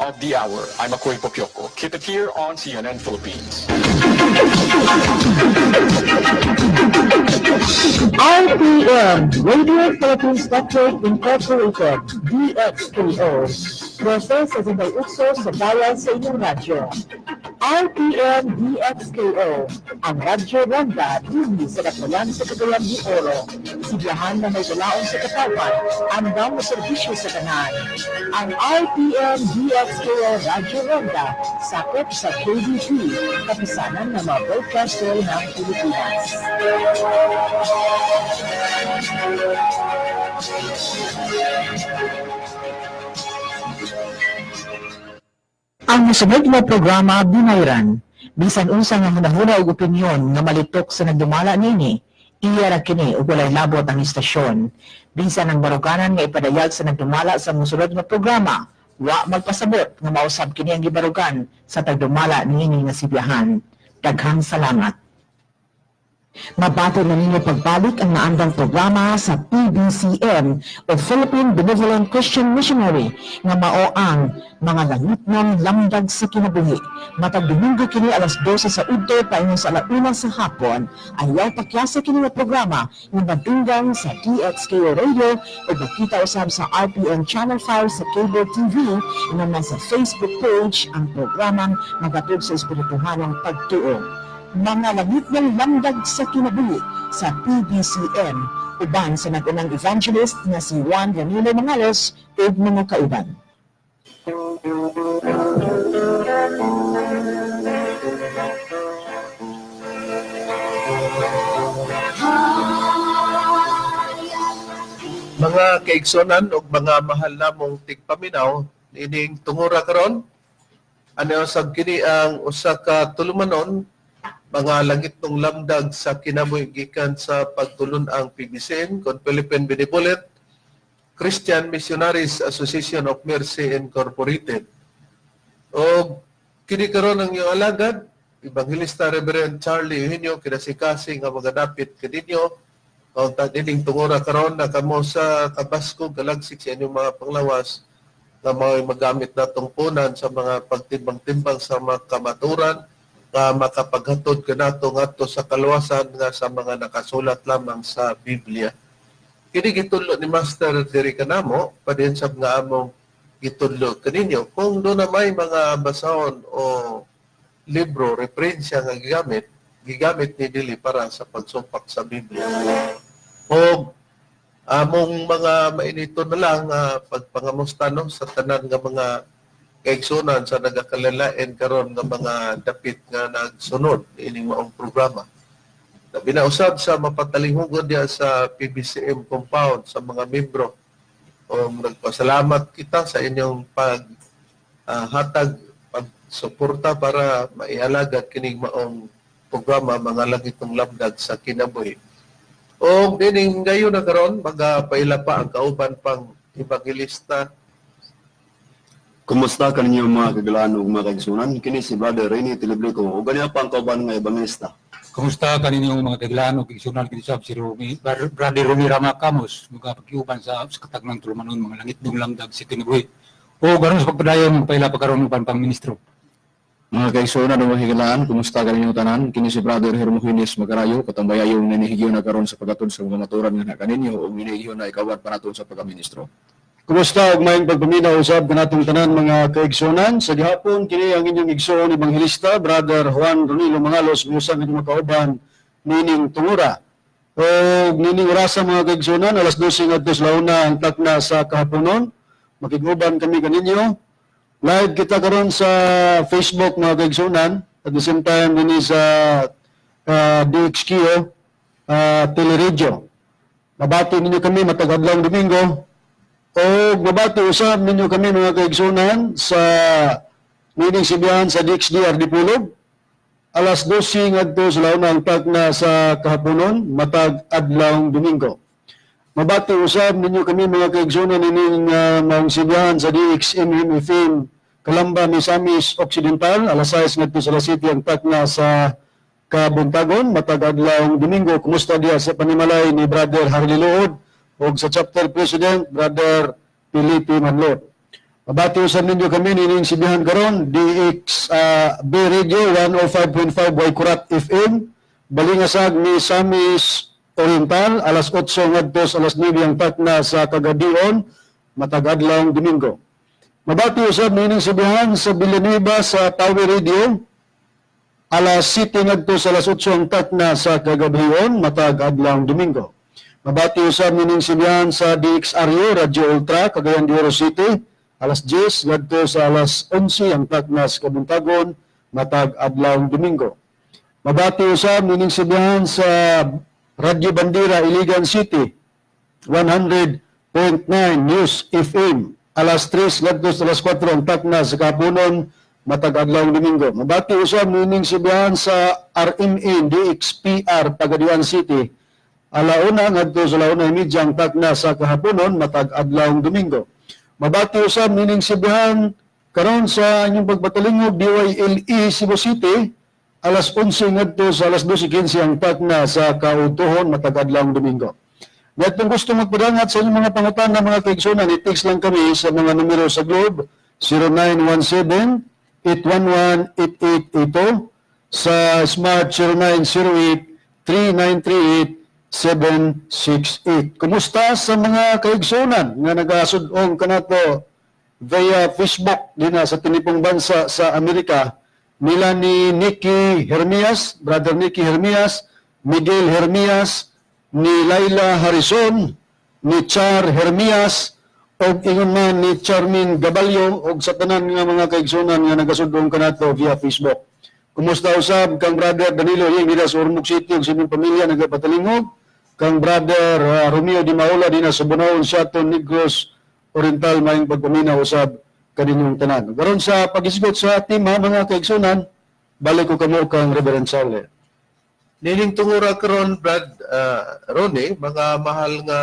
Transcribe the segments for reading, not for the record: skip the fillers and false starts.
of the hour. I'm Akoy Popioko. Keep it here on CNN Philippines. RPM, Radio Philippines Network Incorporated, DXPO. Proses sa Sindayukso sa bayan sa inyong radyo. RPM DXKO, ang radyo randa dili sa Katulan sa Cagayan de Oro. Sibiyahan na may dalaon sa katawan, andang na serbisyo sa tanan. Ang RPM DXKO radyo randa sakop sa KBP, kapisanan ng mga broadcaster ng Pilipinas. Ang nasunod na programa binayran, bisan unsa nga hunahuna og opinyon nga malitok sa nagdumala nini, iya ra kini ug walay labot ang istasyon. Bisan ang barukanan nga ipadayag sa nagdumala sa mosunod nga programa, wa magpasabot nga mausab kini ang gibarukan sa tagdumala niini nga sibiyahan. Daghang salamat. Mabato na ninyo pagbalik ang naandang programa sa PBCM o Philippine Benevolent Christian Missionary nga mao ang mga langitnon lamdag sa kinabuhi. Matag Domingo kini alas 12 sa udto paingon sa alauna sa hapon, ayaw pakyasa kini nga programa nga madunggan sa DXKO Radio o makita usab sa RPM Channel 5 sa cable TV nga nasa Facebook page ang programang nagatod sa espirituhanong pagtuo. Mga langit ng lamdag sa kinabuhi sa PBCM, uban sa nagunang evangelist na si Juan Ramiro Mangales ug mga kauban. Mga kaigsonan ug mga mahal namong tigpaminaw, ining tungura karon, ano sab kini ang usa ka tulumanon mga langit ng lamdag sa kinabuhi gikan sa pagtulon ang PBCN kon Philippine Benevolent Christian Missionaries Association of Mercy Incorporated. O kini karon ang iyong alagad, Evangelista Reverend Charlie Eugenio kinasikasi nga magadapit kadinyo o tadining tungura karon na kamo sa kabasko galagsik sa inyong mga panglawas na may magamit natong punan sa mga pagtimbang-timbang sa mga kamaturan nga makapaghatod ka nato ngadto sa kaluwasan nga sa mga nakasulat lamang sa Biblia. Kini gitudlo ni Master diri kanamo padin sab nga among gitudlo kaninyo kung do na may mga basahon o libro referensya nga gigamit ni dili para sa pagsumpak sa Biblia. O among mga mainito na lang pagpangamusta no sa tanan nga mga kaigsunan sa nagakalalain karon nga mga dapit nga nagsunod ining maong programa. Binausab sa mapatalingugon diya sa PBCM compound sa mga membro. O nagpasalamat kita sa inyong paghatag pagsuporta para maialagad kining maong programa mga langitong lamdag sa kinabuhi. O dining gayon na karon magapaila pa ang kauban pang evangelista. Kumusta ka ninyo mga kagalaan o mga kaigsunan? Kini si Brother Rene Telebrico o ganyan pa ang kauban nga evangelista. Kumusta ka ninyo mga kagalaan o kaigsunan? Kini sab si Brother Romy Rama Camus magpagkiuban sa katag ng tulumanon mga langit ng lamdag sa kinabuhi. O garon sa pagpadayon magpaila pa karon uban pang ministro. Mga kaigsunan o mga kagalaan, kumusta ka ninyo tanan? Kini si Brother Hermogenes Magarayo katambayayong nanihigyo na karon sa pagkatod sa mga maturan nga nakaninyo o minihigyo na ikawan pa naton sa pagkaministro. Kumusta og maayong pagpaminaw usab kanatong tanan mga kaigsunan sa gihapon kini ang inyong igsoon evangelista Brother Juan Ronilo Mangalos bisan inyong makauban nining tungura. O nining orasa mga kaigsunan alas 12 ngadto sa launa ang takna sa kahaponon. Makiguban kami kaninyo. Live kita karon sa Facebook mga kaigsunan at the same time din sa DXKO Teleradio. Mabati ninyo kami matag adlawng Domingo. O mabati usab ninyo kami mga kaigsunan sa meeting sibiyahan sa DXDR Dipulog. Alas 12 ngadto sa launa ang takna sa kahaponon matag adlawng Domingo. Mabati usab ninyo kami mga kaigsunan ining maong sibiyahan sa DXMM FM Calamba, Misamis Occidental. Alas 6 ngadto sa La City ang takna sa Kabuntagon matag adlawng Domingo. Kumusta diya sa panimalay ni Brother Harley Lood o sa chapter president, Brother Felipe Manlot. Mabati usab ninyo kami nining sibihan karon DX B Radio 105.5 Waikurat FM. Balingasag ni Samis Oriental alas 8 ngadto sa alas 9 ang takna sa kagadion matag adlawng Domingo. Mabati usab nining sibihan sa Villanueva sa Tawi Radio alas 7 ngadto sa alas 8 ang takna sa kagadion matag adlawng Domingo. Mabati usab nining sibihan sa DXRU Radio Ultra Cagayan de Oro City alas 10 ngadto sa alas 11 ang takna sa kabuntagon matag adlawng Domingo. Mabati usab nining sibihan sa Radyo Bandera Iligan City 100.9 News FM alas 3 ngadto sa alas 4 ang takna sa kapunon matag adlawng Domingo. Mabati usab nining sibihan sa RMN DXPR Pagadian City alauna ngadto sa alauna media ang takna sa kahaponon matag adlawng Domingo. Mabati usab nining sibihan karon sa inyong pagbatalingog DYLE Cebu City alas 11 ngadto sa alas 12:15 ang takna sa kautuhon matag adlawng Domingo. Ngadtong gusto magpadangat sa inyong mga pangutana mga kaigsunan, i-text lang kami sa mga numero sa Globe 0917-811-8882 sa Smart 0908-3938-768. Kumusta sa mga kaigsunan nga nagasudong kanato via Facebook dina sa tinipong bansa sa Amerika nila ni Nicky Hermias, Brother Nicky Hermias, Miguel Hermias, ni Laila Harrison, ni Char Hermias, o ingon man ni Charmin Gabalyo, o sa tanan nga mga kaigsunan nga nagasudong kanato via Facebook. Kumusta usab kang Brother Danilo Ying nila sa Ormoc City ug sa inyong pamilya nagapatalingog, kang Brother Romeo Di Maula dina sa Bunaon, Siaton, Negros Oriental maayong pagpaminaw usab kaninyong tanan. Karon sa pag-isgot sa ating mga kaigsunan, balik ko kamo kang Reverend Saule. Nining tungura karon Brad Ronnie, mga mahal nga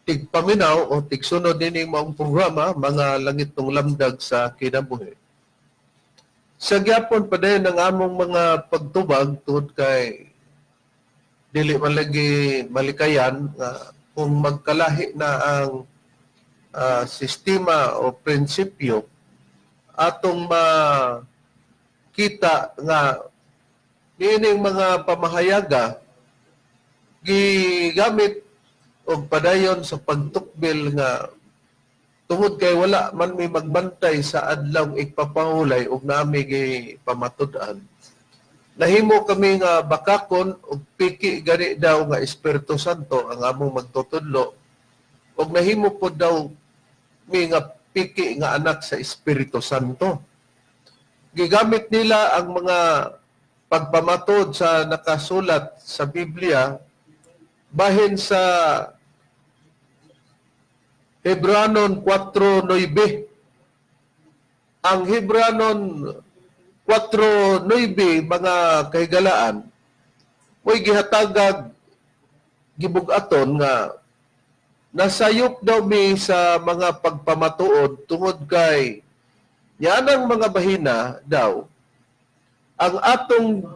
tigpaminaw o tigsunod nining maong programa, mga langit ng lamdag sa kinabuhi. Sa gyapon pa din ang among mga pagtubag tungod kay dili man lagi malikayan kung magkalahi na ang sistema o prinsipyo atong makita nga niining mga pamahayaga gigamit og padayon sa pagtukbil nga tungod kay wala man may magbantay sa adlaw igpapahulay og nami gi pamatud-an. Nahimo kami nga bakakon og piki gani daw nga Espiritu Santo ang among magtutudlo og nahimo po daw mi nga piki nga anak sa Espiritu Santo. Gigamit nila ang mga pagpamatod sa nakasulat sa Biblia bahin sa Hebranon 4:9. Ang Hebranon 4:9 mga kahigalaan mo'y gihatagag gibugaton nga nasayop daw mi sa mga pagpamatuod tungod kay yanang mga bahina daw ang atong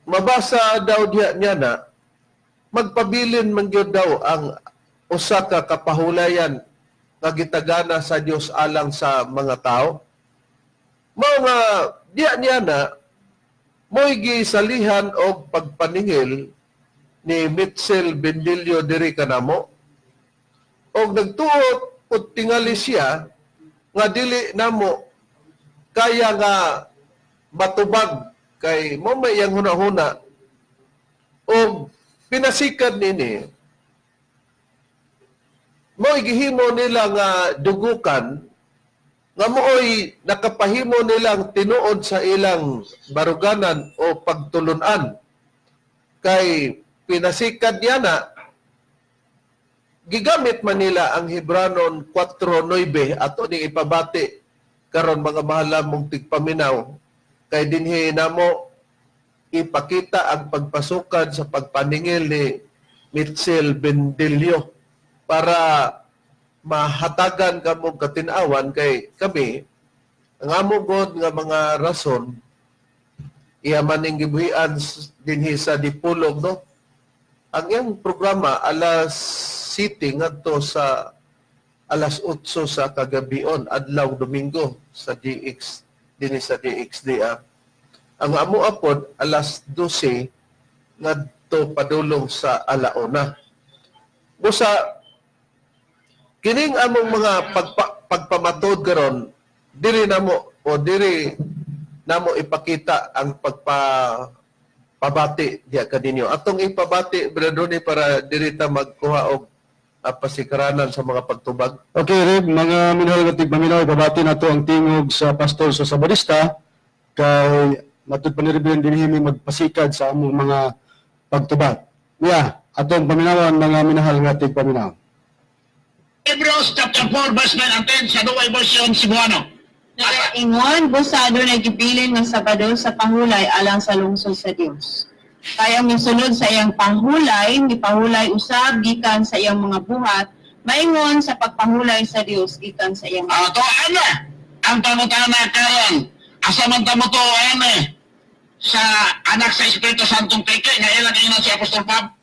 mabasa daw diha niya na magpabilin man gyud daw ang usa ka kapahulayan nga gitagana sa Dios alang sa mga tao. Mao nga diha niya na mo'y gisalihan og pagpaningil ni Mitchell Bendilio diri kanamo og nagtuot ug tingali siya nga dili namo kaya nga matubag kay mo may yang hunahuna og pinasikad nini mo'y gihimo nila nga dugukan nga mo'y nakapahimo nilang tinuod sa ilang baruganan o pagtulunan kay pinasikad niya na gigamit man nila ang Hebranon 4:9 ato ning ipabati karon mga mahal mong tigpaminaw kay dinhi namo ipakita ang pagpasukad sa pagpaningil ni Mitchell Bendilio para mahatagan kamo katinawan kay kami ang among god nga mga rason iya maning gibuhian dinhi sa Dipolog no. Ang iyang programa alas 7 ngadto sa alas 8 sa kagabion, adlaw Domingo sa DX, din sa DXD. Ang amo apod, alas 12 ngadto padulong sa alauna. Busa, kining among mga pagpamatod karon diri namo ipakita ang pabati diya kaninyo. Atong ipabati Brother Ronnie para diri ta magkuha og pasikaranan sa mga pagtubag. Okay, Reb, mga minahal nga tigpaminaw, ibabati na to ang tingog sa Pastor sa Sabadista kay matud pa ni Reverend dinhimi magpasikad sa among mga pagtubag. Yeah, atong paminawan mga minahal nga tigpaminaw. Hebrews chapter 4 verse 9 and 10 sa duway version Cebuano. Ingon, busado na gipiling ng Sabado sa pahulay alang sa lungsod sa Dios. Kaya misunod sa iyang pahulay, gipahulay usab gikan sa iyang mga buhat, maingon sa pagpahulay sa Dios gikan sa iyang To ano? Ang pangutana karon, asa man ta mo to sa anak sa Espiritu Santong peke nga ilang ina si Apostol Pab.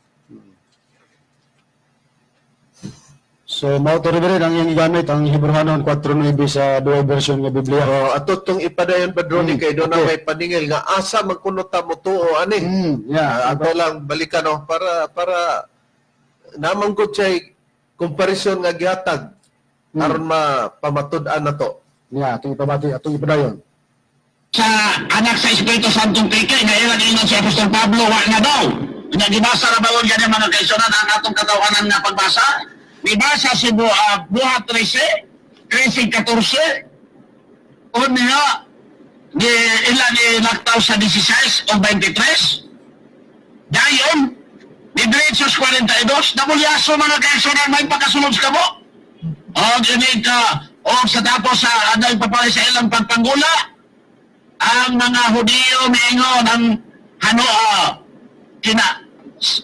So, mao to Reverend ang iyang gigamit ang Hebrewanon 4:9 sa duay version nga Biblia. Ato tong ipadayon Brother Ronnie kay doon na may paningil nga asa magkuno ta mo tuo ani. Yeah, Ato lang balikan para namanggod siya comparison nga gihatag aron mapamatud-an nato. yeah, atong ipabati, atong ipadayon. Sa anak sa Espiritu Santong peke nga ilang ina si Apostol Pablo wa na daw. Nga gibasa ra bawon gani mga kaisunan ang atong katawanan nga pagbasa. Nibasa si buhat 13, 13-14, o niya, ilan naktaw sa 16 o 23, dayon, ni Diretsos 42, namulyaso mga kaisunan may pagkasunod sa kamo. O ginig ka, o sa tapos sa anay papalay sa ilang pagpanggula, ang mga Hudiyo miingon ang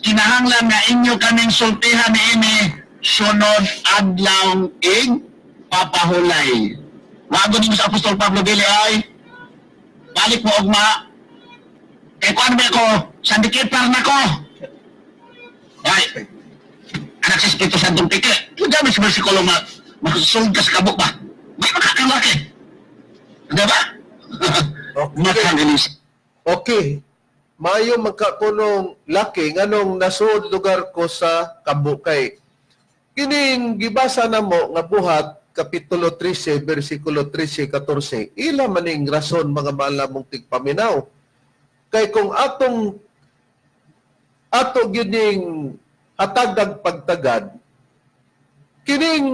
kinahanglan nga inyo kaming sultihan ini sunod adlaw ing papahulay. Wagod mo sa Apostol Pablo dili ay balik mo ugma. Kay kuan ba ko, sandikipar na ko. Ay, anak sa Espiritu Santong peke. Dami sa bersikulo makasulod ka sa kabuk ba? May makakalaki. Diba? Makakalaki. Okay. Mayo magkakunong laki nganong nasud lugar ko sa kabukay. Kining gibasa na mo nga buhat kapitulo 13 bersikulo 13-14 ila maning rason mga malamong tigpaminaw kay kung ato gining hatagag pagtagad kining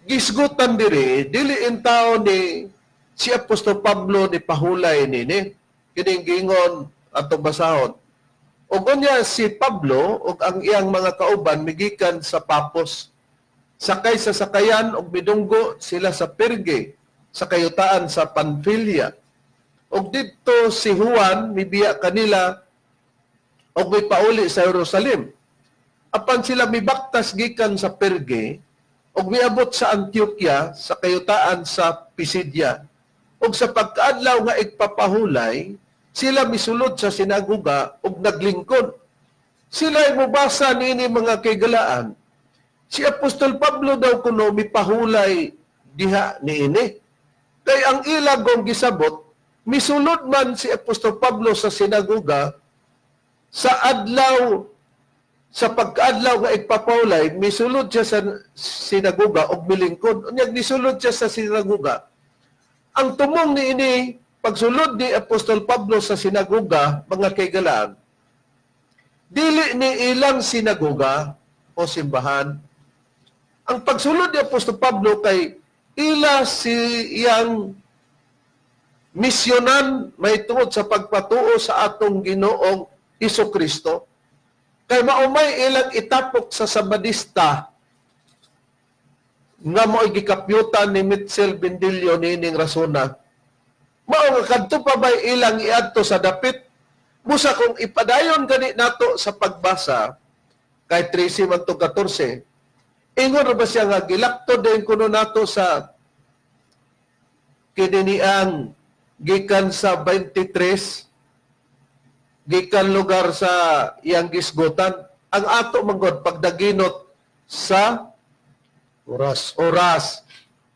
gisgutan diri dili in tao ni si Apostol Pablo ni pahulay nini kining gingon atong basahon. Og unya si Pablo ug ang iyang mga kauban migikan sa Papos. Sakay sa sakayan og midunggo sila sa Perge, sa kayutaan sa Panfilia. Og didto si Juan mibiya kanila og may pauli sa Jerusalem. Apan sila mibaktas gikan sa Perge og miabot sa Antioquia sa kayutaan sa Pisidia. Og sa pagkaadlaw nga igpapahulay, sila misulod sa sinaguga ug naglingkod. Sila ay mubasa nini mga kaygalaan. Si Apostol Pablo daw kuno mipahulay diha niini. Kay ang ilagong gisabot, misulod man si Apostol Pablo sa sinaguga sa adlaw sa pagkaadlaw nga igpapahulay, misulod siya sa sinaguga ug milingkod. Unyag nisulod siya sa sinaguga. Ang tumong niini pagsulod ni Apostol Pablo sa sinagoga, mga kaigalaan, dili ni ilang sinagoga o simbahan. Ang pagsulod ni Apostol Pablo kay ila siyang misyonan may tungod sa pagpatuo sa atong Ginoong Hesukristo. Kay maumay ilang itapok sa Sabadista nga mo'y gikapyutan ni Mitchell Bendilio nining rasona. Mao nga kadto pa ba ilang iadto sa dapit? Busa kung ipadayon gani nato sa pagbasa kay 13-14. Ingon ra ba siya nga gilakto din kuno nato sa kininiang gikan sa 23 gikan lugar sa iyang gisgutan ang ato manggod pagdaginot sa Oras.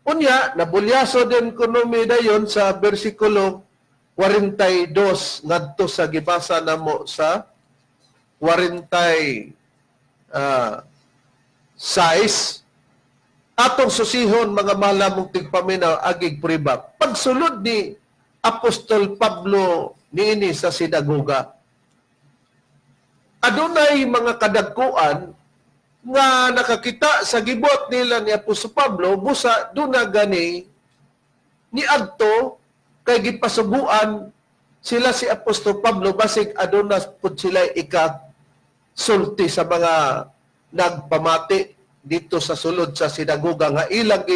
Unya, nabulyaso din kuno dayon sa bersikulo 42 ngadto sa gibasa namo sa 40 size atong susihon mga malamong tigpaminaw agig priba. Pagsulod ni Apostol Pablo niini sa sinagoga, adunay mga kadagkuan nga nakakita sa gibot nila ni Apostol Pablo, busa duna gani ni adto kay gipasubuan sila si Apostol Pablo basig aduna pud sila sulti sa mga nagpamati dito sa sulod sa sinagoga nga ilang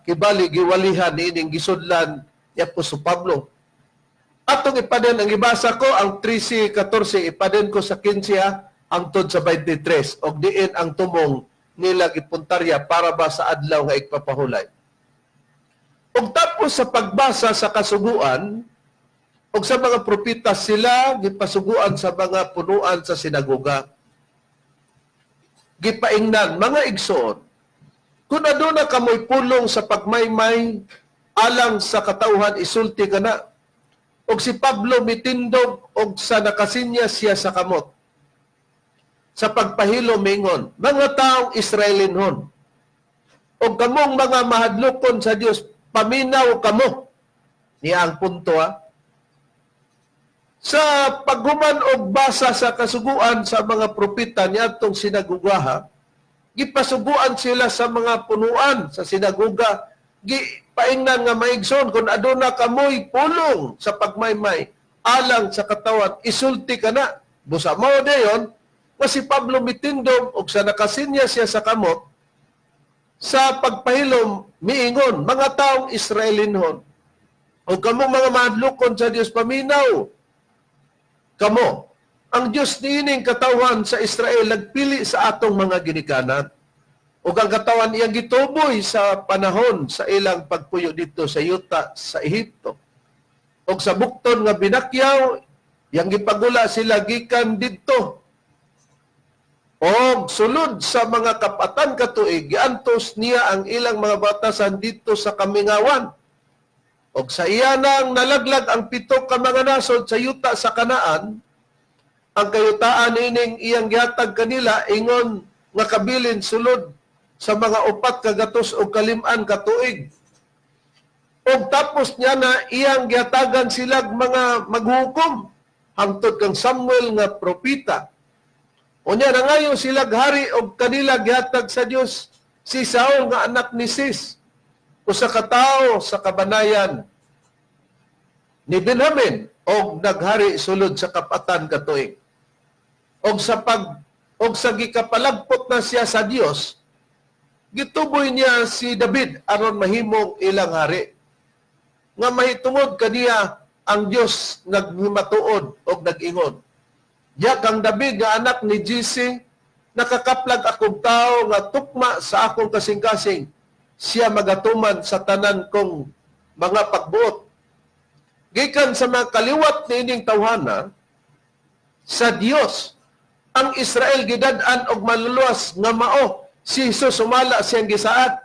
kibali giwalihan ining gisudlan ni Apostol Pablo. Atong ipaden ang ibasa ko ang 13:14 ipaden ko sa 15 hangtod sa 23 og diin ang tumong nila gipuntarya para ba sa adlaw nga igpapahulay. Og tapos sa pagbasa sa kasuguan og sa mga propeta sila gipasuguan sa mga punuan sa sinagoga. Gipaingnan mga igsoon, kung aduna kamoy pulong sa pagmaymay alang sa katauhan isulti kana, og si Pablo mitindog og sa nakasinya siya sa kamot. Sa pagpahilo mingon, mga taong Israelinhon, og kamong mga mahadlokon sa Dios, paminaw kamo. Niya ang punto Sa paghuman og basa sa kasuguan sa mga propeta niadtong sinagoga, gipasuguan sila sa mga punuan sa sinagoga, gipaingnan nga maigsoon kung aduna kamoy pulong sa pagmaymay alang sa katawan, isulti kana. Busa mao dayon nga si Pablo mitindog og sa nakasinya siya sa kamot, sa pagpahilom miingon, mga taong Israelinhon, o kamo mga mahadlokon sa Dios, paminaw kamo. Ang Dios niining katawan sa Israel nagpili sa atong mga ginikanan. O ang katawan iyang gituboy sa panahon sa ilang pagpuyo dito sa yuta sa Ehipto. O sa bukton nga binakyaw, yang gipagula sila gikan didto. O sulod sa mga kapatan katuig, giantos niya ang ilang mga batasan dito sa Kamingawan. O sa iyanang nalaglag ang 7 ka mga nasod sa yuta sa Kanaan, ang kayutaan ining iyang gihatag kanila ingon nga kabilin sulod sa mga 4 kagatos o 5 katuig. O tapos niya na iyang gihatagan sila mga maghukom hangtod kang Samuel nga propeta. O niya na ngayon sila hari o kanila gihatag sa Dios si Saul nga anak ni Cis, o sa katao sa kabanayan ni Benjamin o naghari sulod sa kapatan katuig. Og sa gikapalagpot na siya sa Dios, gituboy niya si David aron mahimong ilang hari. Nga mahitungod kaniya ang Dios naghimatuod og nag-ingon. Ya kang David nga anak ni Jesse, nakakaplag akong tao nga tukma sa akong kasing-kasing, siya magatuman sa tanan kong mga pagbuot. Gikan sa mga kaliwat ni ining tawhana, sa Dios, ang Israel gidad-an og maluluwas nga mao si Jesus sumala siyang gisaad.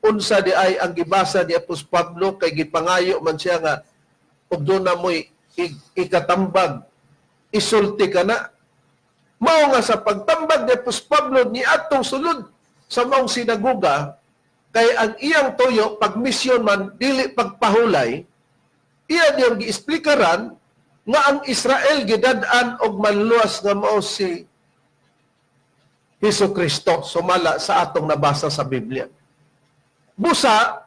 Unsa di ay ang gibasa ni Apostol Pablo kay gipangayo man siya nga og doon na mo'y ikatambag, isulti ka na. Mao nga sa pagtambag ni Apostol Pablo ni atong sulod sa maong sinagoga, kay ang iyang toyo pag misyon man dili pagpahulay, iya diyang giesplikaran nga ang Israel gidad-an og manluwas nga mao si Hesukristo sumala sa atong nabasa sa Biblia. Busa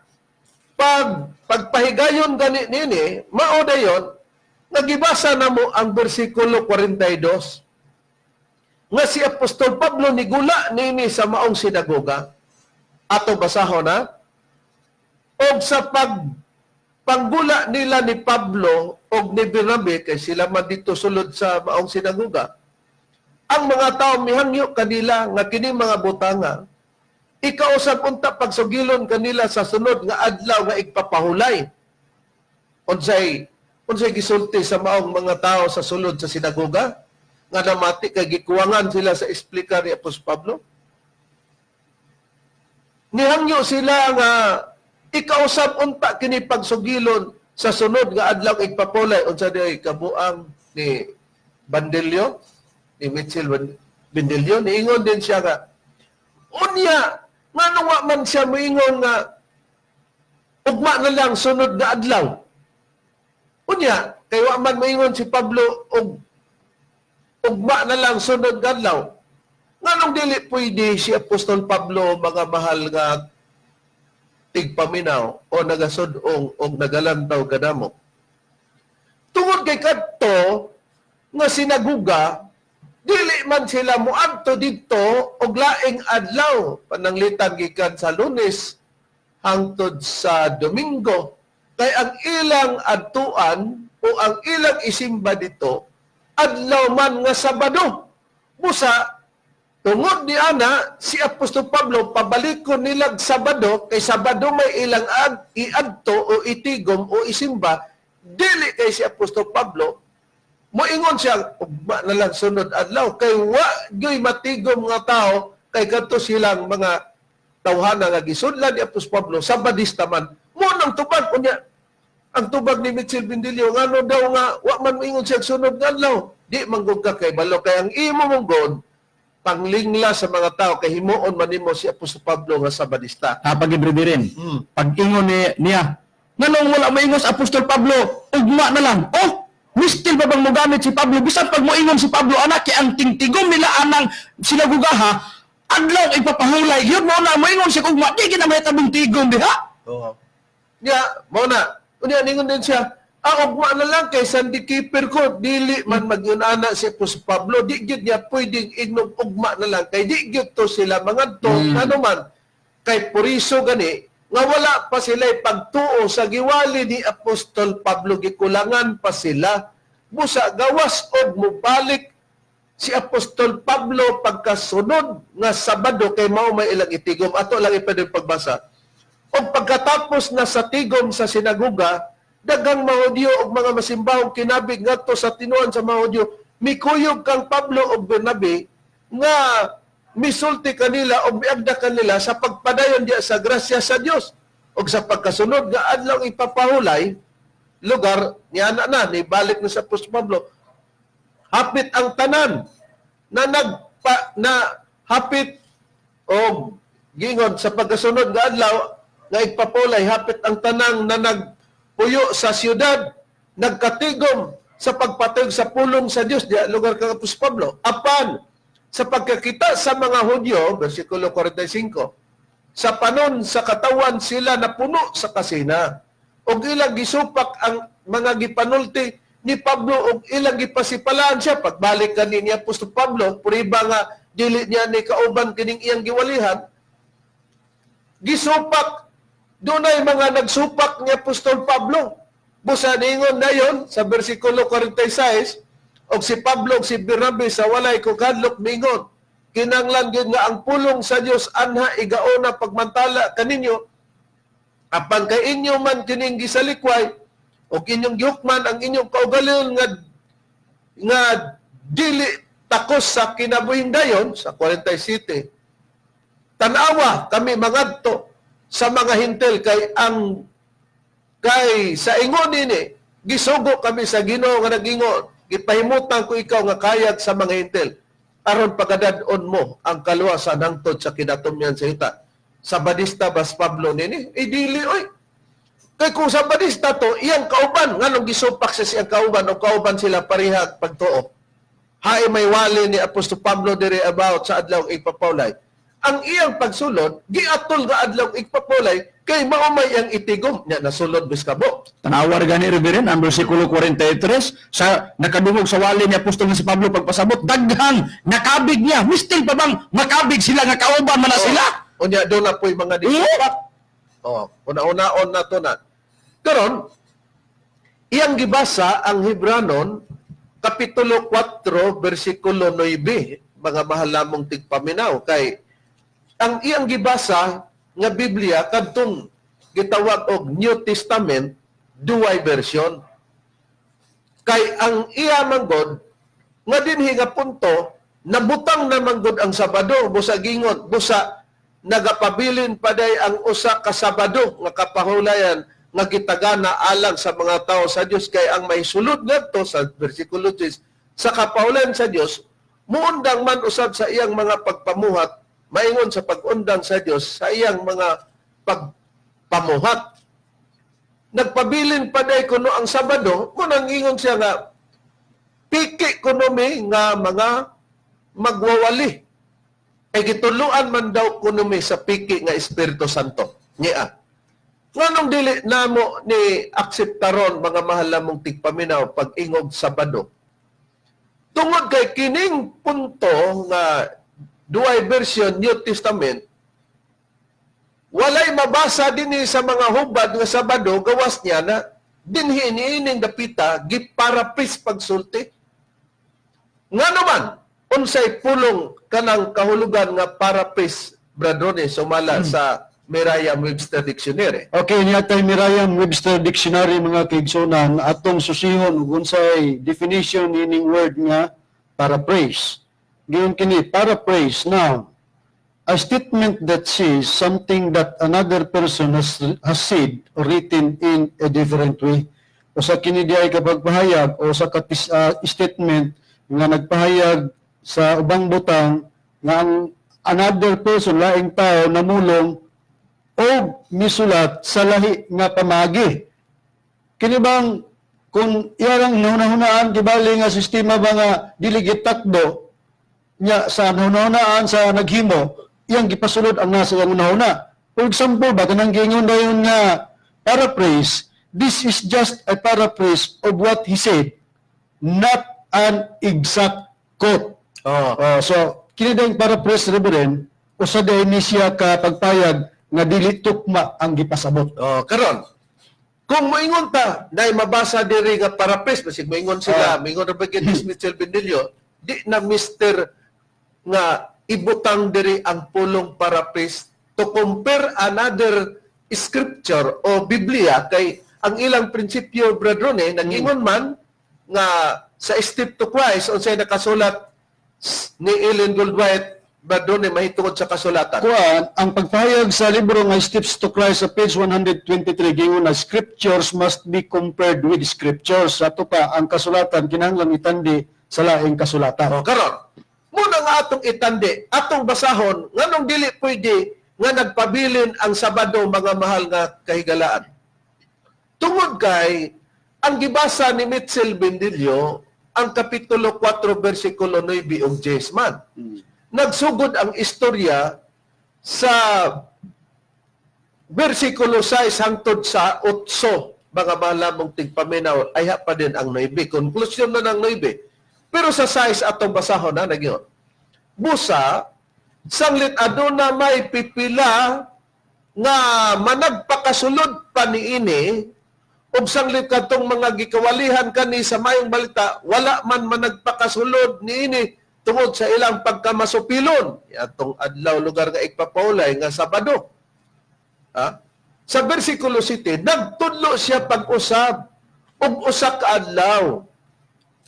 pagpahigayon gani nini mao dayon nagibasa namo ang bersikulo 42 nga si Apostol Pablo nigula nini sa maong sinagoga. Ato basahon na og sa panggula nila ni Pablo o ni Bernabe, kay sila man dito sulod sa maong sinagoga, ang mga tao mihangyo kanila nga kini mga butanga, ikausap unta pagsugilon kanila sa sunod nga adlaw nga igpapahulay. Unsay gisulti sa maong mga tao sa sulod sa sinagoga, nga namati kay gikuwangan sila sa explica ni Apostol Pablo. nihangyo sila nga ikausab unta kini pagsugilon sa sunod nga adlaw igpapulay unsa day kabuang ni Bandelio, ni Mitchell Bandelio, niingon din siya nga unya ngano wa man siya moingon nga ugma na lang sunod nga adlaw. Unya kay wa man moingon si Pablo og ugma na lang sunod nga adlaw. Nganong dili pwede si Apostol Pablo mga mahal nga tigpaminaw o nagasudong o nagalantaw kadamo. Tungod kay kadto nga sinaguga, dili man sila muadto didto og laing adlaw pananglitan gikan sa Lunes hangtod sa Domingo. Kay ang ilang adtuan o ang ilang isimba dito adlaw man nga Sabado. Busa tungod ni ana si Apostol Pablo pabalikon nilag Sabado kay Sabado may ilang iadto o itigom o isimba, dili kay si Apostol Pablo moingon siya ugma na lang sunod adlaw kay wa gyoy matigom nga tao kay kadto silang mga tawhana nga gisudlan ni Apostol Pablo Sabadista man mo nang tubag unya ang tubag ni Mitchell Bandelio ngano daw nga wa man moingon siya sunod nga adlaw, di manggod ka kay balo kay ang imo mong panglingla sa mga tao kay himuon man nimo si Apostol Pablo nga Sabadista. Pag-ibribirin. Pag-ingon niya, nganong wala maingon sa Apostol Pablo, ugma na lang. Oh, mistil ba bang mo gamit si Pablo? Bisan pag moingon si Pablo, anak, ang tingtigom nila anang sila gugaha, adlaw ipapahulay. Yun mo na, moingon siya ugma, di kinamahitabong tigom, di ha? Oo. Nya, mo na. Unya ningon din siya, ugma na lang kay Sunday keeper ko, dili man magyunana si Apostol Pablo, di gyud niya pwedeng ignog ugma na lang kay di gyud to sila mga to, ano man kay puriso gani nga wala pa sila pagtuo sa giwali ni Apostol Pablo, gikulangan pa sila. Busa gawas og mobalik si Apostol Pablo pagkasunod nga Sabado kay mao may ilang itigom. Ato lang ipadong pagbasa. O pagkatapos na sa tigom sa sinaguga, dagang mga Hudyo o mga masimbahong kinabig ngadto sa tinuan sa mga Hudyo, mikuyog kang Pablo o Bernabe nga misulti kanila o miagda kanila sa pagpadayon diya sa grasya sa Dios o sa pagkasunod nga adlaw ipapahulay lugar niya na ni balik na sa Apostol Pablo hapit ang tanan na hapit o gingon sa pagkasunod nga adlaw nga ipapulay hapit ang tanang na nagpuyo sa siyudad nagkatigom sa pagpatog sa pulong sa Dios diya lugar kang Apostol Pablo apan sa pagkakita sa mga Hudyo, versikulo 45, sa panon sa katawan sila na puno sa kasina. O ilang gisupak ang mga gipanulti ni Pablo o ilang gipasipalaan siya. Pagbalik kani ni Apostol Pablo, puriba nga dili niya ni kauban kining iyang giwalihan, gisupak, dunay mga nagsupak ni Apostol Pablo. Busa ningon na yon sa versikulo 46, og si Pablo og si Bernabe sa walay kukadlok mingon kinanglan gyud nga ang pulong sa Dios anha igaona pagmantala kaninyo apan kay inyo man kining gisalikway og inyong gihukman ang inyong kaugalingon nga dili takos sa kinabuhing dayon sa 47 tan-awa kami mangadto sa mga hintel kay sa ingon ini gisugo kami sa Ginoo nga nagingon gipahimutan ko ikaw nga kayag sa mga hintel aron pagadad-on mo ang kaluwasan hangtod sa kinatumyan sa ita. Sabadista bas Pablo nini? Dili oy. Kay kung Sabadista to, iyang kauban nganong gisupak sa siyang kauban o kauban sila parihag pagtuo. Hay may wali ni Apostol Pablo diri about sa adlaw ipapulay. Ang iyang pagsulod giatol nga adlaw ipapulay kay maumay ang itigom nya nasulod bis kabo. Tanawar gani Reverend ang bersikulo 43 sa nakadungog sa wali ni Apostol na si Pablo pagpasabot daghang nakabig niya. Mistil pa bang makabig sila nga kauban man na sila? Unya do na po'y mga disupak. Una-unaon na to na. Karon iyang gibasa ang Hebranon kapitulo 4 bersikulo 9 mga mahal lamong tigpaminaw kay ang iyang gibasa nga Biblia kadtong gitawag og New Testament duay version kay ang iya manggod nga dinhi nga punto nabutang na manggod ang Sabado busa gingon busa nagapabilin pa day ang usa ka Sabado nga kapahulayan nga gitagana alang sa mga tao sa Dios kay ang may sulod ngadto sa bersikulo 10 sa kapahulayan sa Dios muundang man usab sa iyang mga pagpamuhat maingon sa pag-undang sa Dios sa iyang mga pagpamuhat. Nagpabilin pa day kuno ang Sabado mo nang ingon siya nga piki kuno mi nga mga magwawali. Ay gituluan man daw kuno mi sa piki nga Espiritu Santo. Niya. Nganong dili namo ni akseptaron mga mahal namong tigpaminaw pag ingog Sabado. Tungod kay kining punto nga duay version New Testament, walay mabasa dinhi sa mga hubad nga Sabado gawas niya na dinhi niining dapita giparapis pagsulti. Nga naman unsay pulong kanang kahulugan nga paraphrase Bradrone sumala sa Merriam-Webster Dictionary. Okay, niya tayo Merriam-Webster Dictionary mga kaigsunan atong susihon kung unsay definition ining word nga paraphrase. Giyon kini paraphrase now a statement that says something that another person has said or written in a different way. O sa kini di ay kapagpahayag o sa statement nga nagpahayag sa ubang butang nga ang another person, laing tao, namulong o misulat sa lahi nga pamagi. Kini bang kung iyang hunahunaan, kibali nga sistema ba nga diligit takdo nya sa hunahunaan sa naghimo, iyang gipasulod ang nasa iyang hunahuna. For example, ba kanang gingon dayon nga paraphrase, this is just a paraphrase of what he said, not an exact quote. So, kini dayong paraphrase, Reverend, usa day ni siya ka pagpayag nga dili tukma ang gipasabot. Karon, kung moingon ta, na mabasa diri nga paraphrase, basig moingon sila, moingon na bagay ni Mitchell Bendelio, di na mister nga ibutang diri ang pulong paraphrase to compare another scripture o Biblia kay ang ilang prinsipyo, Bradrone, nag-ingon man nga sa Step to Christ, unsay nakasulat ni Ellen Goldwhite, Bradrone, mahitungod sa kasulatan. Kuan, ang pagpahayag sa libro nga Steps to Christ sa page 123, gingon na scriptures must be compared with scriptures. Ato pa, ang kasulatan, kinahanglan itandi sa laing kasulatan. Karon, muna nga atong itandi, atong basahon, nganong dili pwede nga nagpabilin ang Sabado, mga mahal nga kahigalaan. Tungod kay, ang gibasa ni Mitchell Bendelio, ang Kapitulo 4, versikulo 9 ug 10 man. Nagsugod ang istorya sa versikulo 6 hangtod sa 8, mga malamong tigpaminaw, ay pa din ang 9. Konklusyon na ng 9. Pero sa 6 atong basahon na nagyon. Busa, sanglit aduna may pipila nga managpakasulod pa niini ug sanglit katong mga gikawalihan kani sa mayong balita, wala man managpakasulod niini tungod sa ilang pagkamasupilon. Atong adlaw lugar nga igpapaulay nga Sabado. Sa bersikulo 7, nagtudlo siya pag-usab og usa ka adlaw.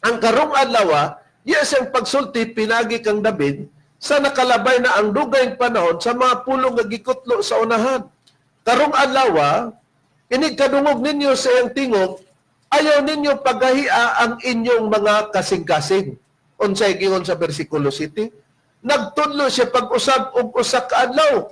Ang karong adlaw, iya siyang pagsulti pinagi kang David sa nakalabay na ang dugay panahon sa mga pulong nga gikutlo sa unahan. Karong adlaw, inig kadungog ninyo sa iyang tingog, ayaw ninyo paghahia ang inyong mga kasing-kasing. Unsay gingon sa bersikulo 7, nagtudlo siya pag-usab og usa ka adlaw.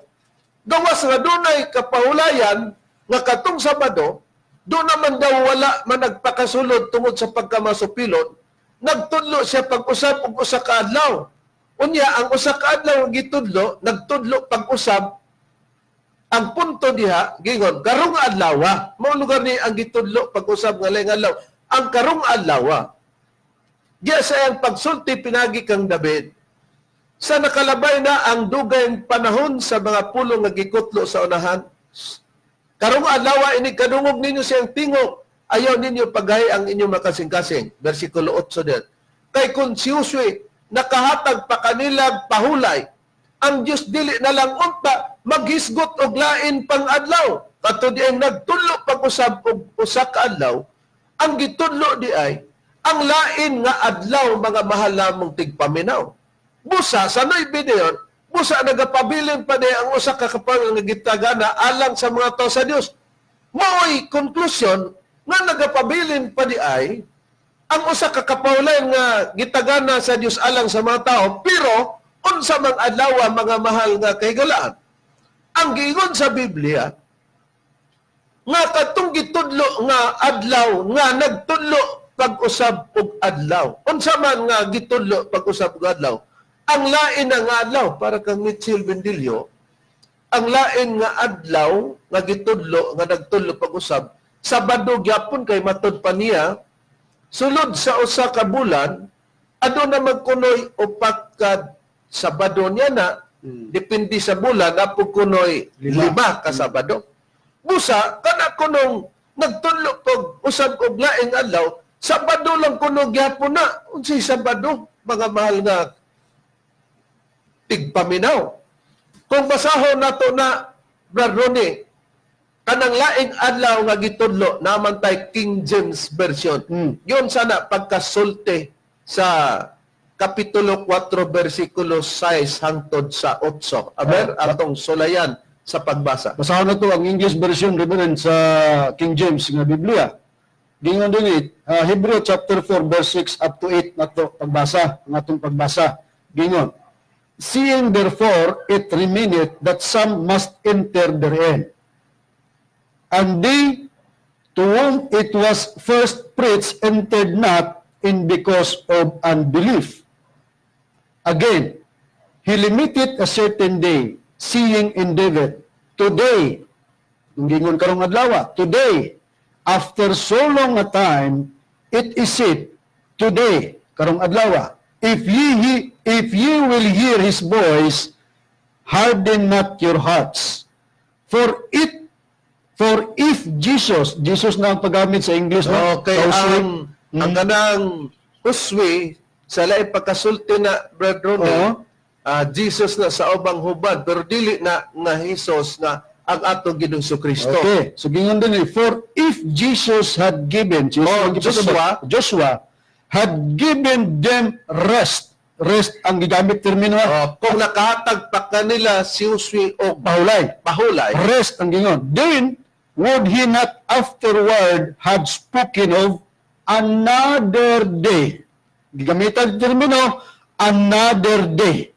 Gawas nga dunay kapahulayan nga katong Sabado, do naman daw wala man nagpakasulod tungod sa pagkamasupilon, nagtudlo siya pag-usab og usa ka adlaw. Unya ang usa ka adlaw nga gitudlo, nagtudlo pag-usab. Ang punto diha, gingon, karong adlaw, mao lugar ni ang gitudlo pag-usab nga laing adlaw. Ang karong adlaw, diya sa iyang pagsulti pinagi kang David, sa nakalabay na ang dugay panahon sa mga pulong nga gikutlo sa unahan. Karong adlaw ini kadungog ninyo sa iyang tingog, ayaw ninyo paghay ang inyong makasing-kasing. Versikulo 8 din. Kay kung si Josue nakahatag pa kanilang pahulay, ang Diyos dili na lang unta maghisgot og lain pang adlaw. Kato di ay nagtudlo pag-usab og usa ka adlaw, ang gitudlo di ay ang lain nga adlaw, mga mahal namong tigpaminaw. Busa sa 9 diyon, Busa nagapabilin pa niya ang usa ka kapal nga gitagana alang sa mga tao sa Dios. Mao'y konklusyon nga nagapabilin pa di ay ang usa ka kapaulan nga gitagana sa Dios alang sa mga tao, pero unsa man adlaw mga mahal nga kahigalaan. Ang giingon sa Biblia nga katong gitudlo nga adlaw nga nagtudlo pag-usab og adlaw. Unsa man nga gitudlo pag-usab og adlaw? Ang lain nga adlaw para kang Mitchell Bendilio, ang lain nga adlaw nga gitudlo nga nagtudlo pag-usab Sabado gyapon kay matud pa niya sulod sa usa ka bulan aduna magkunoy upat ka Sabado niya na depende sa bulan apo kunoy 5 ka Sabado. Busa kana kunong nagtudlo pag usab og laing adlaw Sabado lang kuno gyapon na unsay Sabado mga mahal nga tigpaminaw. Kung basahon nato na Brad Ronnie, kanang laing adlaw nga gitudlo naman tay King James version. Yun sana pagkasulti sa kapitulo 4 versikulo 6 hangtod sa 8. Aber atong sulayan sa pagbasa. Basahan na to ang English version, Reverend, sa King James nga Biblia. Gingon din Hebrew chapter 4 verse 6 up to 8 na to pagbasa, ang atong pagbasa. Gingon, seeing therefore it remaineth that some must enter therein. And they to whom it was first preached entered not in because of unbelief. Again, he limited a certain day, seeing in David, today, yung gingon karong adlaw, today, after so long a time, it is it, today, karong adlaw, if ye will hear his voice, harden not your hearts. For if Jesus na ang paggamit sa English, Okay, ang kanang uswi sa laing pagkasulti na Brad Ronnie, Jesus na sa ubang hubad pero dili na nga Jesus na ang atong Ginoong Kristo. Okay, so gingon din for if Jesus had given, Joshua had given them rest ang gigamit termino, Kung nakahatag pa kanila si Uswi o pahulay, rest ang gingon, then would he not afterward had spoken of another day? Gigamitan termino, another day.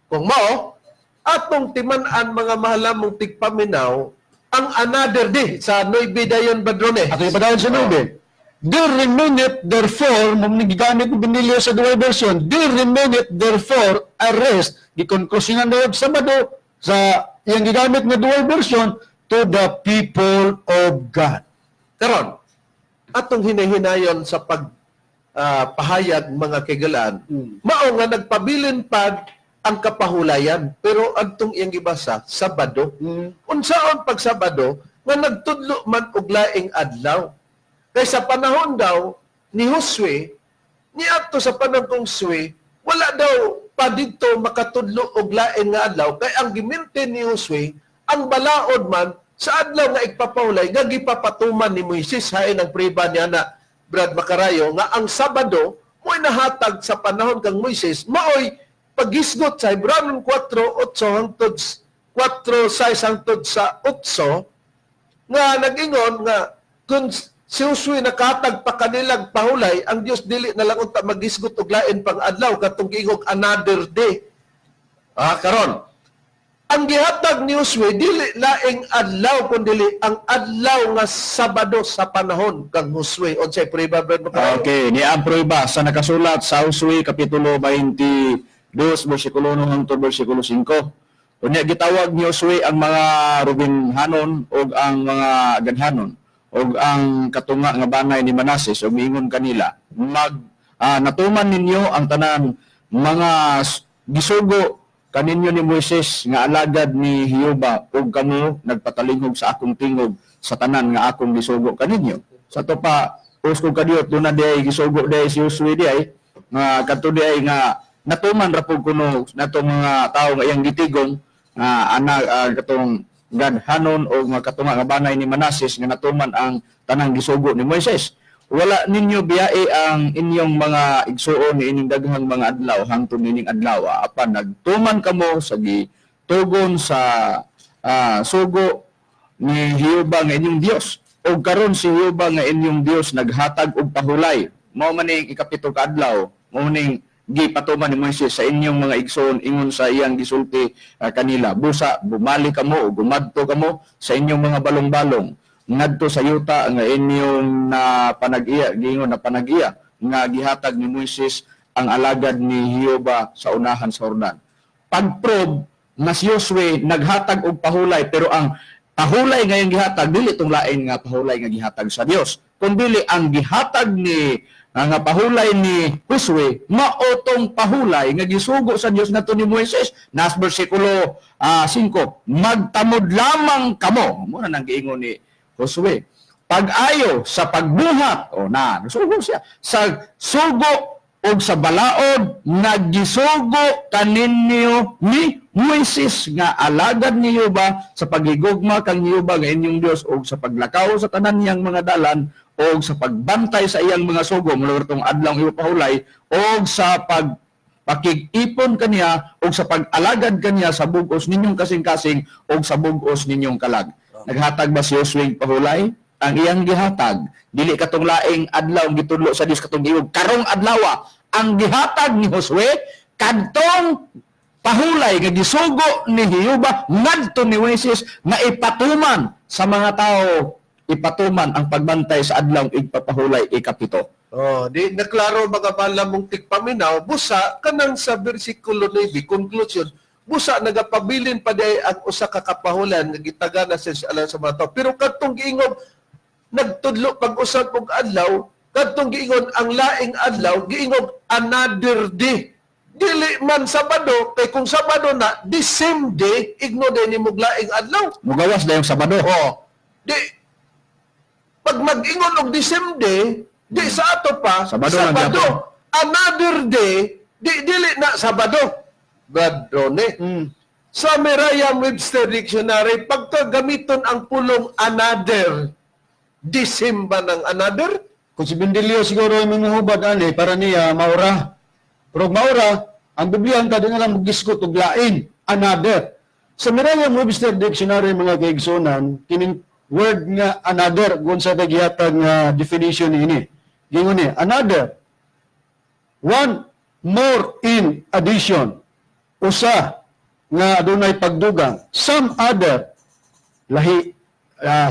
Kung mao, atong timan-an mga mahalamong tigpaminaw, ang another day sa Nueve Dayon Badrone. At yung padayon sa Nueve. There remaineth therefore, gigamit ng binilyo sa dual version, there remaineth therefore a rest, gikonklusinan na yung Sabado sa yung gigamit ng dual version to the people of God. Karon, atong hinahinayon sa pagpahayag mga kigalaan, mao nga nagpabilin pa ang kapahulayan, pero adtong iyang gibasa, Sabado. Unsaon pag Sabado, nga nagtudlo man og laing adlaw. Kay sa panahon daw ni Josue, ni adto sa panahon kong Josue, wala daw pa dito makatudlo og laing nga adlaw, kay ang giminti ni Josue, ang balaod man sa adlaw nga igpapahulay nga gipapatuman ni Moises hain ang priba niya na Brad Macarayo nga ang Sabado mo'y nahatag sa panahon kang Moises maoy paghisgot sa Hebrew 4:8 hangtod 4:6 hangtod sa 8 nga nag-ingon nga kung si Josue nakatag pa kanilang pahulay ang Dios dili na lang unta maghisgot og lain pang adlaw katong giingog another day. Karon ang gihatag ni Josue dili laing adlaw kundi ang adlaw nga Sabado sa panahon kang Josue. Unsay prueba Brad Macarayo? Okay, ni ang prueba sa nakasulat sa Josue kapitulo 22 bersikulo 1 hangtod bersikulo 5. Unya gitawag ni Josue ang mga Rubenhanon ug ang mga Gadhanon ug ang katunga nga banay ni Manases ug miingon kanila natuman ninyo ang tanan mga gisugo kaninyo ni Moises nga alagad ni Jehova ug kamo nagpatalingog sa akong tingog sa tanan nga akong gisugo kaninyo. Sa to pa uskog kadiot do na day gisugo day si Josue day nga kadto day nga natuman ra pud kuno nato mga tawo nga iyang gitigong anak katong Gadhanon o mga katunga nga banay ni Manases nga natuman ang tanang gisugo ni Moises. wala ninyo biyae ang inyong mga igsuon ni inyong daghang mga adlaw hangtod nining adlaw apan nagtuman kamo sa gitugon sa sugo ni Jehova nga inyong Dios ug karon si Jehova nga inyong Dios naghatag og pahulay mao man ning ikapito ka adlaw mao ning gipatuman ni Moises sa inyong mga igsoon ingon sa iyang gisulti kanila busa bumalik kamo o gumadto kamo sa inyong mga balong-balong ngadto sa yuta nga inyong napanag-iya gingon na panag-iya nga gihatag ni Moises ang alagad ni Jehova sa unahan sa Jordan. Pagprob nga si Josue naghatag og pahulay pero ang pahulay nga iyang gihatag dili tong lain nga pahulay nga gihatag sa Dios kundi ang gihatag ni nga pahulay ni Josue mao tong pahulay nga gisugo sa Dios ngadto ni Moises nas bersikulo 5 magtamod lamang kamo mo na nang giingon ni Josue pag-ayo sa pagbuhat nasugo siya sa sugo o sa balaod nagisugo kaninyo ni Moises nga alagad ni Jehova sa paghigugma kang Jehova nga inyong Dios o sa paglakaw sa tanan niyang mga dalan o sa pagbantay sa iyang mga sugo mula itong adlaw iyo pahulay o sa pakig-ipon kaniya o sa pag-alagad kaniya sa bugos ninyong kasing-kasing o sa bugos ninyong kalag. Naghatag ba si Josue pahulay? Ang iyang gihatag dili katong laing adlaw gitudlo sa Dios katong giwog karong adlaw ang gihatag ni Josue kadtong pahulay nga gisugo ni Jehova ngadto ni Moises nga ipatuman sa mga tao ipatuman ang pagbantay sa adlaw igpapahulay ikapito. Di naklaro mga balamong tigpaminaw busa kanang sa bersikulo 9 conclusion busa nagapabilin pa day ang usa ka kapahulan nga gitagana sa alang sa mga tao pero kadtong giingon nagtudlo pag-usab og adlaw kadtong giingon ang laing adlaw giingon another day dili man Sabado kay kung Sabado na the same day igno day nimo laing adlaw Mugawas dayong Sabado. di pag mag-ingon og the same day di sa ato pa Sabado lang gyapon. another day dili na Sabado Gadone. Sa Merriam-Webster Dictionary, pagka gamiton ang pulong another, Disimba ng another? Kung si Bendilio siguro yung mga hubad ani para niya maura. Pero maura, ang Biblia ang kadang lang magiskot og lain, another. Sa Merriam-Webster Dictionary mga kaigsunan, kining word nga another kung sa tagiyatag nga definition ini. Gingon ni, another, one more in addition, usa nga adunay pagdugang, some other, lahi,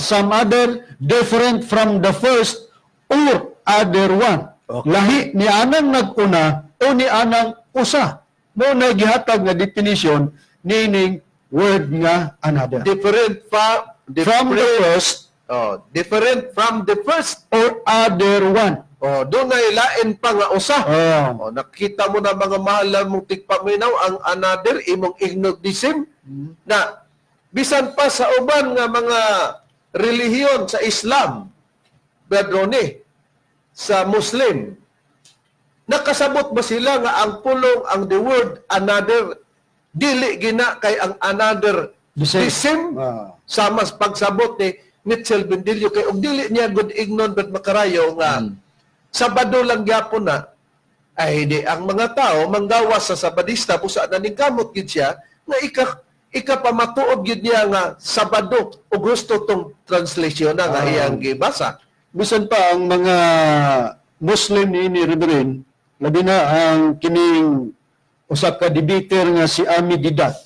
some other different from the first or other one. Okay. Lahi ni anang naguna o ni anang usa. Mo na gihatag nga definition nining word nga another. Different From the first different from the first. or other one. Doon ay lain pa nga usa. Nakita mo na mga mahal mong tigpaminaw ang another imong ignotism na bisan pa sa uban nga mga relihiyon sa Islam, Bedrone, sa Muslim, nakasabot ba sila nga ang pulong ang the word another dili gina kay ang another The same. disim sama sa pagsabot ni Mitchell Bendilio kay og dili niya good ignon but makarayo nga Sabado lang gyapon na ay di ang mga tao manggawas sa Sabadista busa na ningkamot gid siya nga ikapamatuod gid niya nga Sabado o gusto tong translation na nga iyang gibasa. Bisan pa ang mga Muslim ni Reverend, labi na ang kining usa ka debater nga si Ami Didat.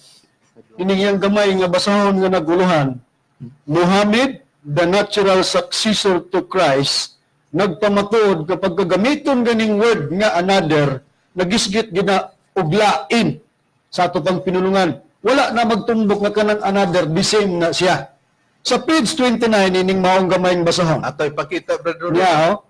Kining iyang gamay nga basahon nga naguluhan, Muhammad, the natural successor to Christ, nagpamatuod kapag gagamiton ganing word nga another, nagisgit gina og lain sa ato pang pinulungan. Wala na magtumbok nga kanang another, the same na siya. Sa page 29, ining maong gamay nga basahon. Ato ipakita brother.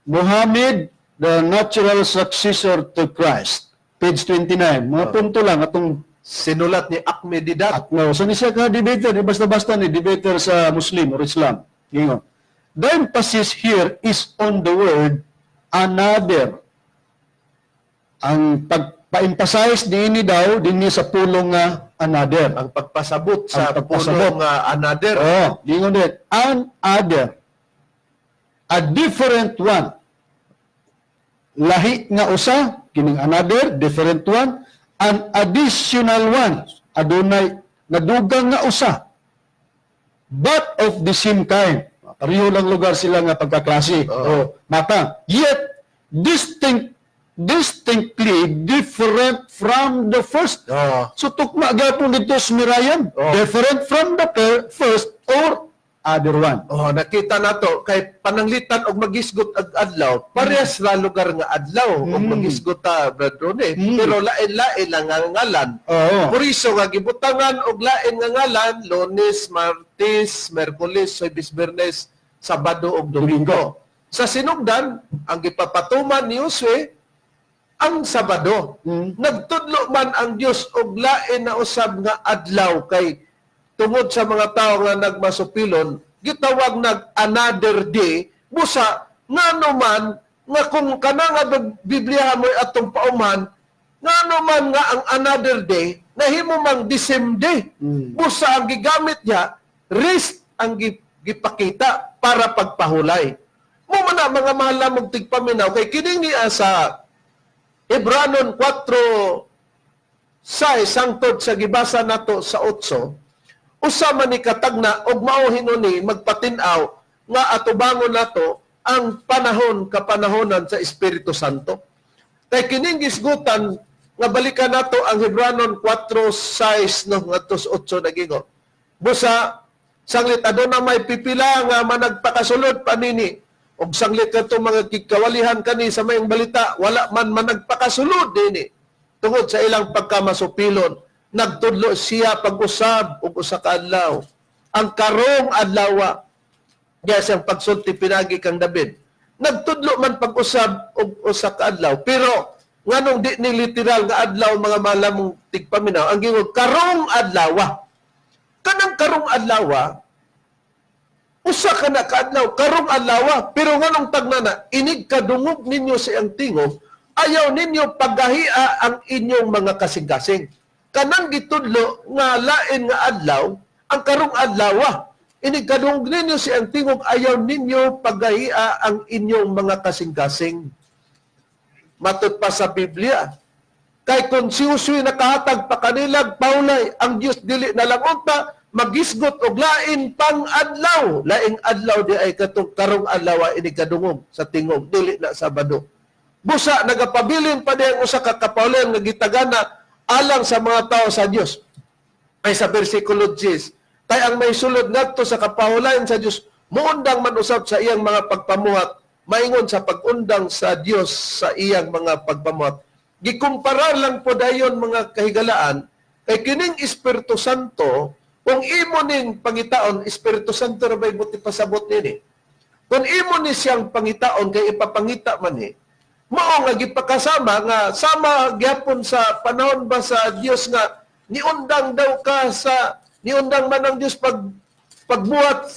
Muhammad, the natural successor to Christ. Page 29. Mga punto lang atong Sinulat ni Akme Didat. at no. So ni siya ka debater, basta-basta ni debater sa Muslim or Islam. Gingon. The emphasis here is on the word another. Ang pagpa-emphasize dinhi daw dinhi sa pulong nga another. Ang pagpasabot sa Ang pagpasabot. pulong another. Gingon din, another. a different one. Lahi nga usa, kining another, different one, an additional one, adunay nadugang nga usa, but of the same kind. Pareho lang lugar sila nga pagkaklase. O mata. Yet, distinctly different from the first. So, tukma gapon dito Mirayan, different from the first or other one. Nakita nato kay pananglitan og magisgot ag adlaw, parehas ra lugar nga adlaw og magisgot ta Brad Ronnie. Pero lain-lain lang nga ngalan. Por iso nga gibutangan og lain nga ngalan, Lunes, Martes, Miyerkules, Huwebes, Biyernes, Sabado ug Domingo. Sa sinugdan, ang gipapatuman ni Josue ang Sabado. Nagtudlo man ang Dios og lain na usab nga adlaw kay tungod sa mga tao nga nagmasupilon, gitawag nag another day, busa nga naman nga kung kana nga Biblia mo atong pauman, nga naman nga ang another day nahimo mang the same day. Busa ang gigamit niya, rest ang gipakita para pagpahulay. Mo man na mga mahal namong tigpaminaw kay kining niya sa Hebranon 4:6 sangtod sa gibasa nato sa 8, usama ni katagna og mao hinuni magpatinaw nga atubangon nato ang kapanahonan sa Espiritu Santo. Kay kining gisgutan nga balikan nato ang Hebranon 4:6 no ngadto sa 8 nagingo. Busa sanglit aduna may pipila nga managpakasulod panini og sanglit kadto mga kikawalihan kani sa mayong balita wala man managpakasulod dinhi tungod sa ilang pagkamasupilon. Nagtudlo siya pag-usab og usa ka adlaw. Ang karong adlaw diya siyang pagsulti pinagi kang David. Nagtudlo man pag-usab og usa ka adlaw, pero nganong di ni literal nga adlaw mga malamong tigpaminaw ang gingog karong adlaw. Kanang karong adlaw usa ka na ka adlaw, karong adlaw, pero nganong tagnana inig kadungog ninyo sa iyang tingog, ayaw ninyo paghahia ang inyong mga kasing-kasing. Kanang gitudlo nga lain nga adlaw, ang karong adlaw, inikadungog ninyo si ang tingog, ayaw ninyo paghahia ang inyong mga kasing-kasing. Matod pa sa Biblia, kay kung si Josue nakahatag pa kanilag paulay, ang Diyos dili na lang unta, magisgot og lain pang adlaw. Laing adlaw di ay katong karong adlaw, inikadungog sa tingog, dili na Sabado. Busa, nagapabilin pa din usa ka kapaulan nga gitagana alang sa mga tao sa Diyos. Ay sa versikulo 10, tay ang may sulod ngadto sa kapahulayan sa Diyos, muundang man usab sa iyang mga pagpamuhat, maingon sa pag-undang sa Diyos sa iyang mga pagpamuhat. Gikumpara lang po dayon mga kahigalaan, kay kining Espiritu Santo, kung imo ning pangitaon, Espiritu Santo ra bay buti pasabot nini. Kung imo ni siyang pangitaon, kay ipapangita man ni, mao nga gipakasama nga sama gyapon sa panahon ba sa Dios nga niundang daw ka sa niundang man ang Dios pagbuhat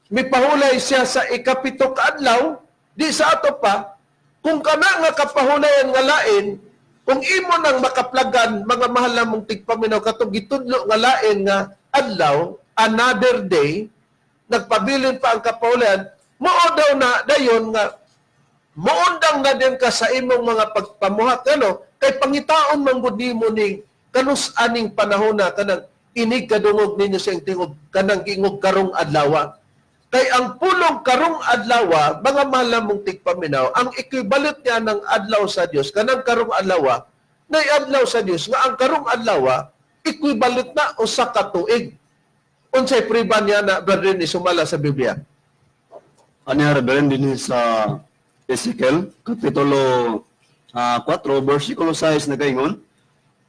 mipahulay siya sa ikapito ka adlaw di sa ato pa kung kana nga kapahulayan nga lain kung imo nang makaplagan mga mahal namong tigpaminaw katong gitudlo nga lain nga adlaw another day nagpabilin pa ang kapahulayan mao daw na dayon nga muundang na din ka sa imong mga pagpamuhat kay pangitaon man gud nimo ning kanus-aning panahon na kanang inig kadungog ninyo sa tingog kanang giingog karong adlaw. Kay ang pulong karong adlaw mga mahal namong tigpaminaw ang equivalent niya ng adlaw sa Dios kanang karong adlaw nay adlaw sa Dios nga ang karong adlaw equivalent na usa ka tuig. Unsay priban niya na brother ni sumala sa Biblia? Ano yung reverend din sa Ezekiel, Kapitulo 4, versikulo 6 na kaingon,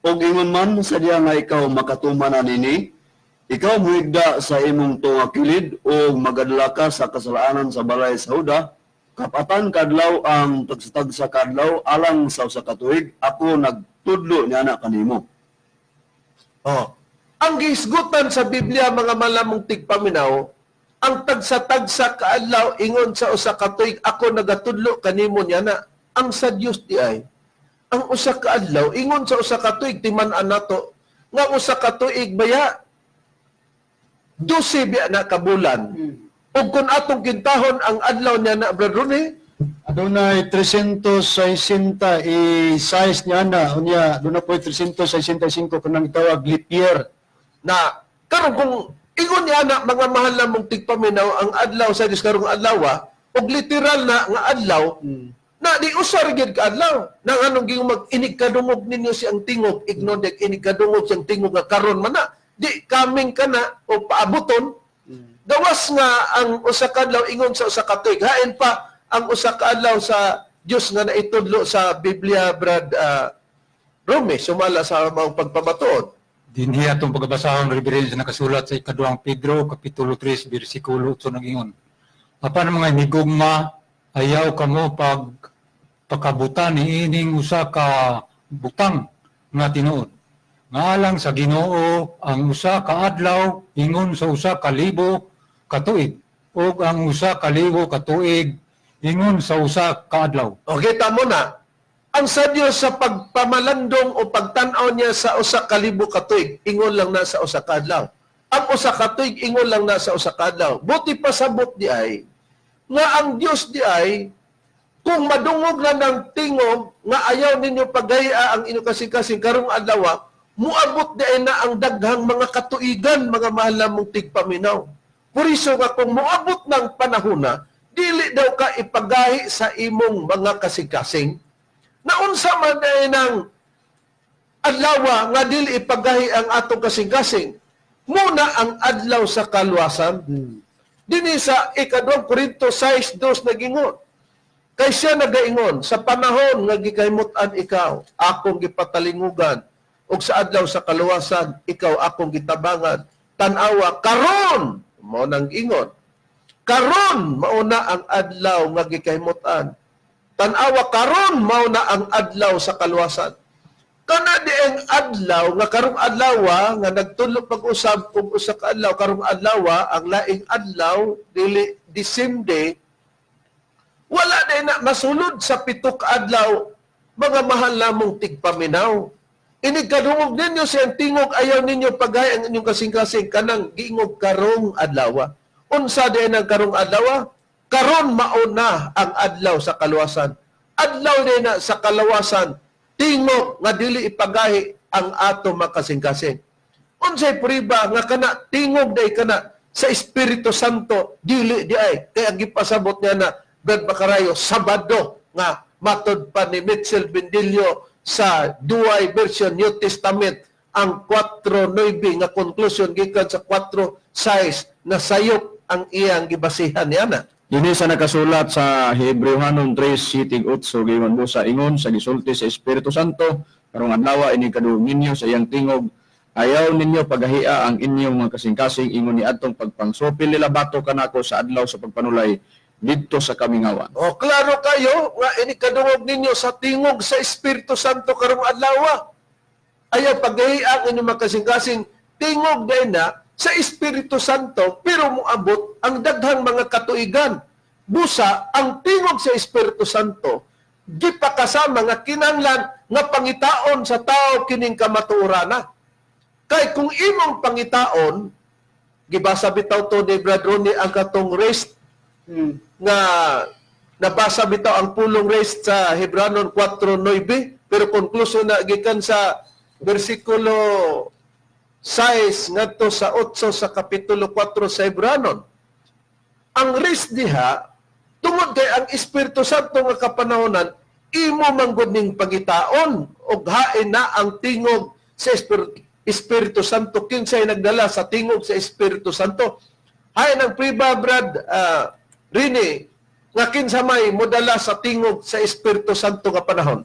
o ingon man sa diya nga ikaw makatuman na nini, ikaw muigda sa imong tunga kilid o magadala ka sa kasalaanan sa balay sa Huda, kapatan kadlaw ang tagsatag sa kadlaw alang sa usa ka tuig, ako nagtudlo niya na kanimo. Ang gihisgutan sa Biblia mga malamong tigpaminaw, ang tagsa-tagsa kaadlaw ingon sa usa ka tuig ako nagatudlo kanimo niya na ang sa Dios di ay ang usa ka adlaw ingon sa usa ka tuig timan-an nato nga usa ka tuig baya 12 biya na ka bulan ug kung atong kintahon ang adlaw niya na Brad Ronnie, Adunay 360 i-size niya na. Unya, doon na po 365 kung nang tawag leap year. na karon kung ingon niya na mga mahal na mong tigpaminaw ang adlaw sa Diyos karong adlaw og literal na nga adlaw na di usar gyud ka adlaw nang anong ging mag inig-kadungog ninyo siyang tingog ignodek inig-kadungog siyang tingog nga karon man na di kaming kana o paabuton gawas nga ang usa ka adlaw ingon sa usa ka tuig hain pa ang usa ka adlaw sa Dios nga naitudlo sa Biblia Brad Rome sumala sa mga pagpamatuod. Dinhi atong pagbasahon referensya nakasulat sa ikaduhang Pedro kapitulo 3 bersikulo 8 nagingon. Apan mga higugma ayaw kamo pakabutan ni ining usa ka butang nga tinuod. Ngalang sa Ginoo ang usa ka adlaw ingon sa usa ka libo ka tuig ug ang usa ka libo ka tuig ingon sa usa ka adlaw. Okay, tamo na. Ang sa Diyos sa pagpamalandong o pagtanaw niya sa usa ka libo ka tuig, ingon lang na sa usa ka adlaw. Ang usa ka tuig, ingon lang na sa usa ka adlaw. Buti pasabot di ay, nga ang Diyos di ay, kung madungog na ng tingog, nga ayaw ninyo pagaya ang inyong kasing-kasing karong adlaw, muabot di ay na ang daghang mga katuigan, mga mahal na mong tigpaminaw. Puriso nga kung muabot ng panahon na, dili daw ka ipagahi sa imong mga kasing-kasing, naunsa man ay ng adlaw nga dili ipagahi ang atong kasing-kasing muna ang adlaw sa kalwasan dinhi sa ikaduhang Korinto 6:2 nagingon kay siya nagaingon sa panahon nga gikahimut-an ikaw akong gipatalingugan ug sa adlaw sa kalwasan ikaw akong gitabangan tan-awa karon mao nang ingon karon mao na ang adlaw nga gikahimut-an tan-awa karon mao na ang adlaw sa kalwasan. Kana dieng adlaw nga karong adlaw nga nagtulog pag-usab og usa ka adlaw karong adlaw ang laing adlaw dili the same day wala din na masulod sa pito ka adlaw mga mahal namong tigpaminaw. Inigkadungog ninyo siyang tingog ayaw ninyo pagay ang inyong kasing-kasing kanang giingog karong adlaw. Unsa din ang karong adlaw? Karon mauna ang adlaw sa kalwasan. Adlaw din na sa kalwasan, tingog nga dili ipagahi ang ato makasing-kasing. Unsay priba nga kana tingog day kana sa Espiritu Santo dili di ay kaya gipasabot niya na Brad Bacarayo Sabado nga matud pa ni Mitchell Bendilio sa duay version New Testament ang 4:9 nga conclusion gikan sa 4:6 na sayop ang iyang gibasihan niya na. Dini sa nakasulat sa Hebrewhanon 3:8 giwan mo sa ingon sa gisulti sa Espiritu Santo karong adlaw ini kadung ninyo sa iyang tingog ayaw ninyo pagahia ang inyong mga kasing-kasing ingon ni adtong pagpangsupil nila bato kanako sa adlaw sa pagpanulay didto sa kamingawan. O klaro kayo nga ini kadungog ninyo sa tingog sa Espiritu Santo karong adlaw. Ayaw pagahia ang inyong mga kasing-kasing tingog din na sa Espiritu Santo, pero moabot ang daghang mga katuigan. Busa, ang tingog sa Espiritu Santo, gipakasama nga kinanglan nga pangitaon sa tao kining kamatuorana. Kay kung imong pangitaon, gibasa bitaw to ni Brad Ronnie ang katong rest nga nabasa bitaw ang pulong rest sa Hebranon 4:9, pero conclusion na gikan sa bersikulo 6 ngadto sa 8 sa kapitulo 4 sa Hebranon. Ang rest diha tungod kay ang Espiritu Santo nga kapanahonan imo manggod ning pangitaon ug hain na ang tingog sa Espiritu Santo kinsay nagdala sa tingog sa Espiritu Santo. Hain ang priba Brad Rini nga kinsa may modala sa tingog sa Espiritu Santo nga panahon.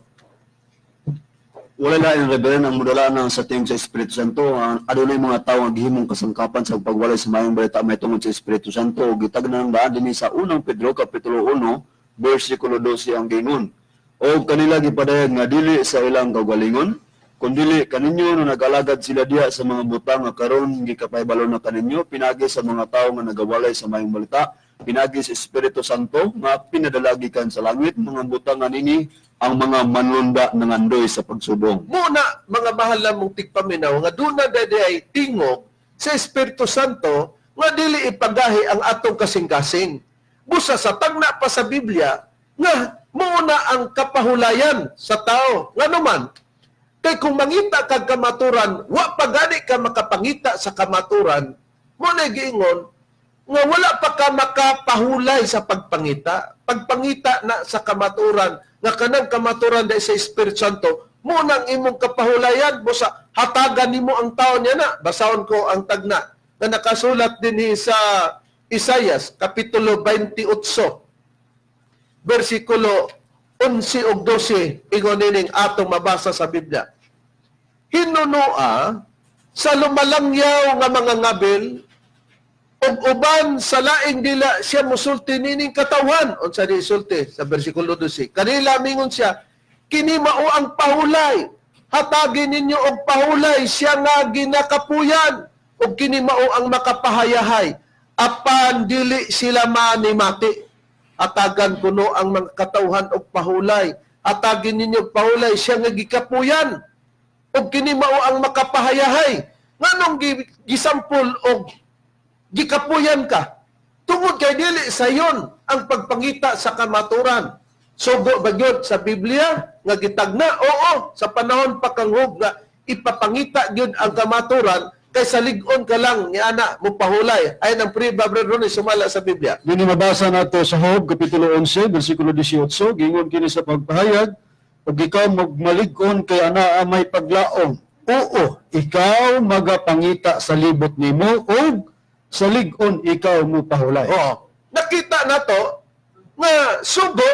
Wala lain rebelen ang mudala ng sa tingog sa Espiritu Santo. Adunay mga tawo nga gihimong kasangkapan sa pagwalay sa mayong balita may tungod sa Espiritu Santo. Gitagnan ba dinhi sa unang Pedro kapitulo 1 bersikulo 12 ang gingon. O kanila gipadayag nga dili sa ilang kaugalingon, kundi kaninyo no nag-alagad sila diha sa mga butang nga karon gikapahibalo na kaninyo pinagi sa mga tawo nga nagawalay sa mayong balita, pinagi sa Espiritu Santo nga pinadalagikan sa langit mga butang nga nini ang mga manlunda ng andoy sa pagsubong. Muna, mga mahal na mong tigpaminaw, nga doon na ay tingog sa Espiritu Santo nga dili ipagahi ang atong kasing-kasing. Busa sa tagna pa sa Biblia nga muna ang kapahulayan sa tao. Nga naman, kay kung mangita kag kamaturan, wa pa gani ka makapangita sa kamaturan, mo na giingon nga wala pa ka makapahulay sa pagpangita. Pagpangita na sa kamaturan, nga kanang kamaturan dahil sa Espiritu Santo, mo nang imong kapahulayan, busa hatagan nimo ang tao niya na. Basahon ko ang tagna na nakasulat din sa Isaias, Kapitulo 28, versikulo 11 ug 12, ingon nining atong mabasa sa Biblia. Hinunua sa lumalangyaw nga mga ngabil, ug uban sa laing dila siya musulti nining katawhan. Unsa di sulti sa versikulo 12? Kanila mingon siya, kini mao ang pahulay. Hatagin ninyo og pahulay siya nga ginakapuyan, ug kini mao ang makapahayahay. Apan dili sila manimati. Hatagan kuno ang mga katawhan og pahulay. Hatagin ninyo og pahulay siya nga gikapuyan, ug kini mao ang makapahayahay. Nganong gisampol og gikapuyan ka? Tungod kay dili sayon ang pagpangita sa kamaturan. Sugo ba gyud sa Biblia nga gitagna? Oo, sa panahon pa kang hug nga ipapangita gyud ang kamaturan kay sa lig-on ka lang ni ana mo pahulay. Ay nang priba Brother Ronnie sumala sa Biblia. Dini mabasa nato sa Job kapitulo 11 bersikulo 18, gingon kini sa pagpahayag, ug ikaw magmalig-on kay anaa may paglaom. Oo, ikaw magapangita sa libot nimo ug sa lig-on ikaw mo pahulay. Oo. Nakita nato nga sugo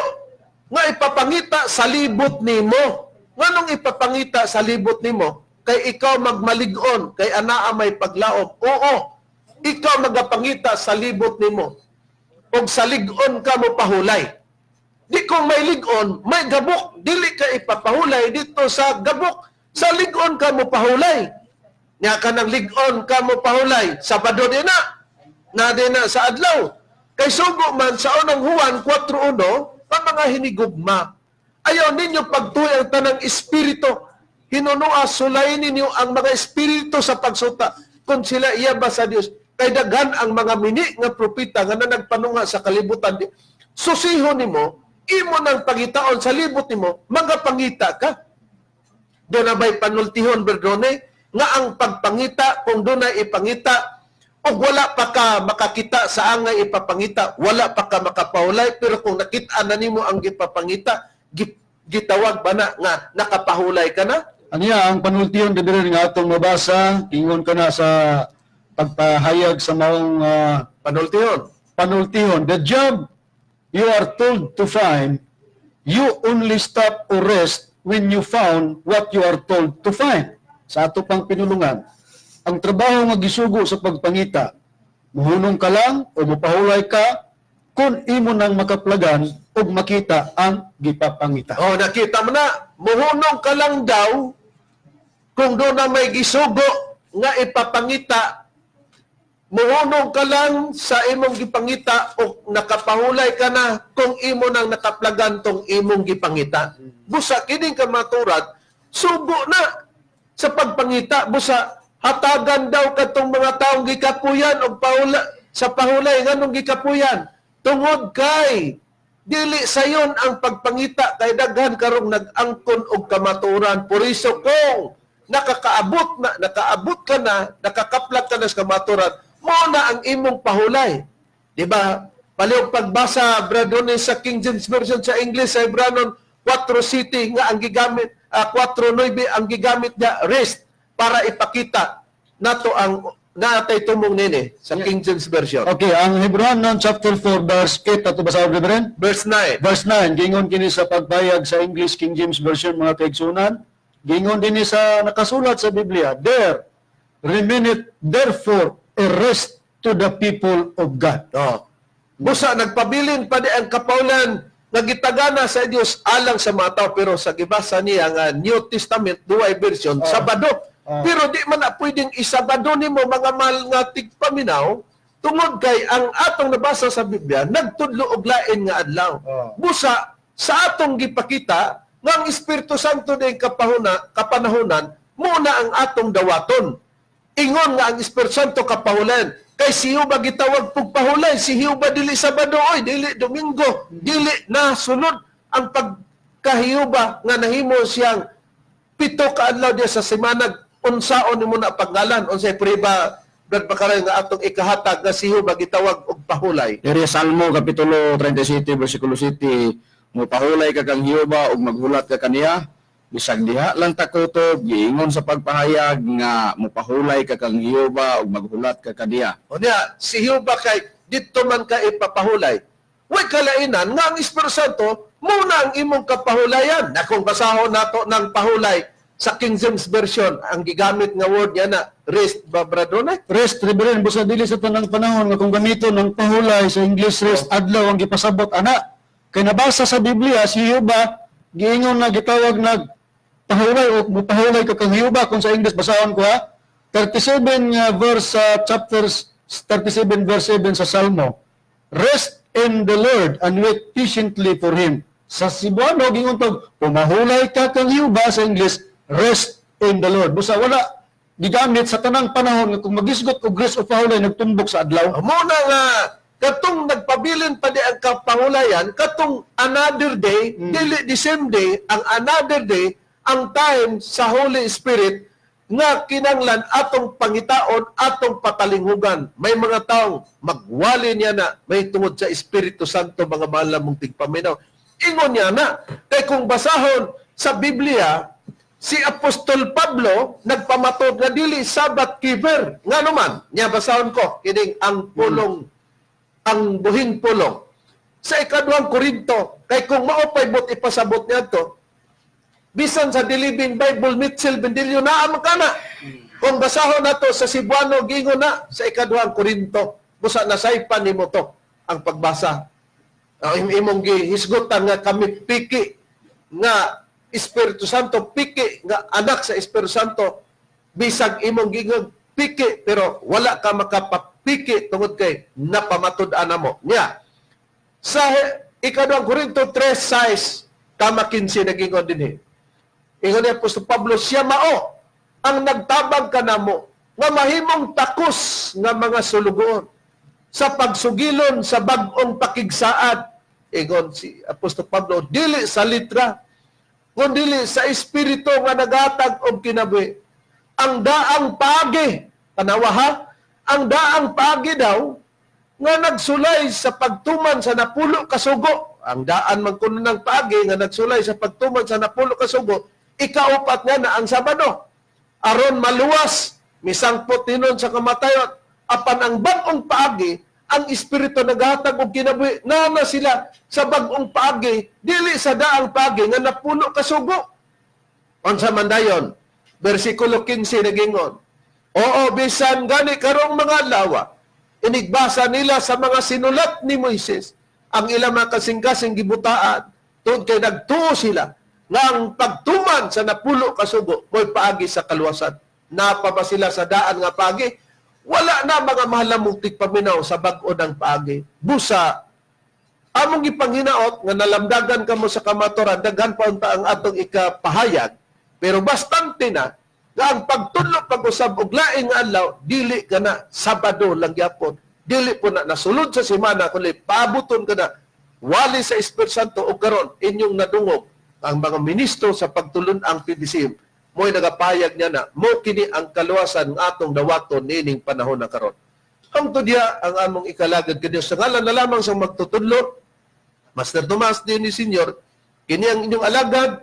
nga ipapangita sa libot nimo. Nganong ipapangita sa libot nimo? Kay ikaw magmalig-on, kay anaa may paglaom. Oo, ikaw magapangita sa libot nimo. O sa lig-on ka mo pahulay. Di kung may lig-on, may gabok. Dili ka ipapahulay dito sa gabok. Sa lig-on ka mo pahulay. Nga ka ng lig-on ka mo pahulay. Sabado din na din na sa adlaw. Kay sugo man sa unang Juan 4:1, ang mga hinigugma. Ayaw ninyo pagtuy ang tanang espiritu. Hinunua, sulayin ninyo ang mga espiritu sa pagsuta kung sila iya ba sa Dios. Kay daghan ang mga mini nga propeta nga nagpanunga sa kalibutan. Susihon nimo, imo nang pangitaon sa libot nimo, mga pangita ka. Doon na ba'y panultihon, Berdone, nga ang pagpangita, kung doon na ipangita, o wala pa ka makakita sa angay ipapangita, wala pa ka makapahulay, pero kung nakita na nimo ang ipapangita, gitawag ba na nga nakapahulay ka na? Aniya ang panultiyon diri nga atong mabasa, ingon ka na sa pagpahayag sa maong panultiyon. The job you are told to find, you only stop or rest when you found what you are told to find. Sa ato pang pinulungan, ang trabaho nga gisugo sa pagpangita, muhunong ka lang o mapahulay ka kung imo nang makaplagan o makita ang gipapangita. Oh, nakita mo na, muhunong ka lang daw kung doon na may gisugo nga ipapangita, muhunong ka lang sa imong gipangita o nakapahulay ka na kung imo nang nakaplagan tong imong gipangita. Busa, kining kamaturan, sugo na sa pagpangita. Busa, hatagan daw katong mga taong gikapuyan o sa pahulay nganong gikapuyan. Tungod kay dili sayon ang pagpangita kay daghan karong nag-angkon og kamaturan. Por iso kung nakaabot ka na, nakakaplag ka na sa kamaturan, mo na ang imong pahulay. Di ba? Palihog pagbasa, Bradon, sa King James Version sa English, sa Hebranon 4:7 nga ang gigamit, 4:9 ang gigamit niya, rest, para ipakita nato ang natay tumong nini sa King James Version. Okay, ang Hebrewanon chapter 4 verse 8 ato basahin, Reverend. Verse 9. Verse 9, gingon kini sa pagbayag sa English King James Version mga kaigsunan. Gingon din sa nakasulat sa Biblia, there remaineth therefore a rest to the people of God. Oh. Busa nagpabilin pa di ang kapaulan nagitagana sa Dios alang sa mga tao, pero sa gibasa niya nga New Testament duay version Sabado. Pero di man na pwedeng isabado nimo mga mahal nga tigpaminaw tungod kay ang atong nabasa sa Biblia nagtudlo og lain nga adlaw. Busa sa atong gipakita nga ang Espiritu Santo din kapanahonan muna ang atong dawaton. Ingon nga ang Espiritu Santo kapahulan, Kay si Hiuba gitawag pug pahulay, si Hiuba dili Sabado oy, dili Domingo, dili na sunod ang pagkahiuba nga nahimo siyang 7 ka adlaw diya sa semana. Unsaon nimo na paggalan unsay priba Brad Bakaray nga atong ikahatag nga si Hiuba gitawag og pahulay. Diri Salmo kapitulo 37 bersikulo 7, mo pahulay ka kang Hiuba ug maghulat ka kaniya. Bisag diha lang takutob giingon sa pagpahayag nga mopahulay ka kang Hiuba ug maghulat ka kaniya. O niya, si Hiuba kay dito man ka ipapahulay. Way kalainan nga ang Espiritu Santo muna ang imong kapahulayan. Na kung basahon nato ng pahulay sa King James Version, ang gigamit nga word niya na rest ba bradone? Rest, Reverend, busa dili sa tanang panahon nga kung gamito ng pahulay sa English rest adlaw ang gipasabot ana. Kay nabasa sa Biblia si Hiuba giingon na gitawag nag pahulay o mupahulay ka kang Hiuba kung sa English basahon ko ha. 37 verse chapter 37 verse 7 sa Salmo. Rest in the Lord and wait patiently for him. Sa Cebuano gingon tog pumahulay ka kang Hiuba sa English, rest in the Lord. Busa wala gigamit sa tanang panahon nga kung magisgot og rest o pahulay nagtumbok sa adlaw. Muna nga katong nagpabilin pa di ang kapahulayan, katong another day, dili the same day, ang another day ang time sa Holy Spirit nga kinanglan atong pangitaon, atong patalinghugan. May mga taong magwali niya na may tungod sa Espiritu Santo, mga mahal mong tigpaminaw. Ingon niya na, kay kung basahon sa Biblia, si Apostol Pablo nagpamatod nga dili Sabbath keeper. Nga naman, niya basahon ko, kining ang pulong, ang buhing pulong. Sa ikaduhang Korinto, kay kung maopay bot ipasabot niya to, bisan sa Living Bible, Mitchell Bendilio na amakana. Kung basahon na to sa Cebuano, gingon na sa ikaduhang Korinto. Busa nasaypan nimo to ang pagbasa. Imong gihisgutan nga kami piki nga Espiritu Santo, piki nga anak sa Espiritu Santo. Bisag imong gingon piki, pero wala ka makapapiki tungod kay napamatud-an mo. Nya, sa ikaduhang Korinto 3:6, kama 15 nagingon dinhi. Ingon ni Apostol Pablo, siya mao ang nagtabang kanamo nga mahimong takos nga mga sulugon sa pagsugilon sa bag-ong pakigsaad. Ingon si Apostol Pablo, dili sa litra, kundi sa espiritu nga nagatag og kinabuhi. Ang daang paagi, tanawa ha, ang daang paagi daw nga nagsulay sa pagtuman sa napulo ka sugo. Ang daan man kuno ng paagi nga nagsulay sa pagtuman sa napulo ka sugo, ikaupat nga na ang Sabado. Aron maluwas, misangpot tinon sa kamatayon, apan ang bagong paagi, ang Espiritu naghatag og kinabuhi, na sila sa bagong paagi, dili sa daang paagi nga napuno ka sugo. Unsa man dayon? Versikulo 15 nagingon, oo, bisan gani karong mga lawa, inigbasa nila sa mga sinulat ni Moises, ang ilang mga kasing-kasing gibutaan, tungod kay nagtuo sila, nga ang pagtuman sa napulo kasugo mo'y paagi sa kaluwasan. Napa ba sila sa daan nga paagi? Wala na mga mahalamuktik paminaw sa bag-o ng paagi. Busa, among ipanghinaot nga nalamdagan ka mo sa kamaturan, daghan pa unta ang atong ikapahayag, pero bastante na, nga ang pagtudlo pag-usab og laing adlaw, dili ka na Sabado lang gyapon. Dili po na nasulod sa semana, kundi paabuton ka na, wali sa Espiritu Santo o karon inyong nadungog ang mga ministro sa pagtulon ang PDCM, mo'y nagapayag niya na mo kini ang kaluwasan ng atong dawaton nining panahon na karon. Hangtod diya ang among ikalagad kaniya sa ngalan na lamang sa magtutudlo, Master Tomas Dini Sr., kini ang inyong alagad,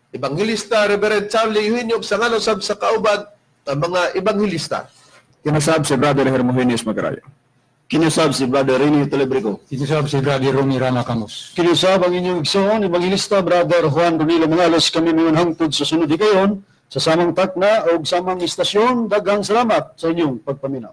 Evangelista Reverend Charlie Eugenio, sa ngalan sab sa kauban ang mga Evangelista. Kinasab si Brother Hermogenes Magarayo. Kinusab si Brother Rini Telebrico. Inisab si Brother Romy Rama Camus. Kinisab ang inyong igsoon, Evangelista Brother Juan Ronilo Mangalos, kami ngayon hangtod sa sunod higayon, sa samang takna o samang istasyon. Daghang salamat sa inyong pagpaminaw.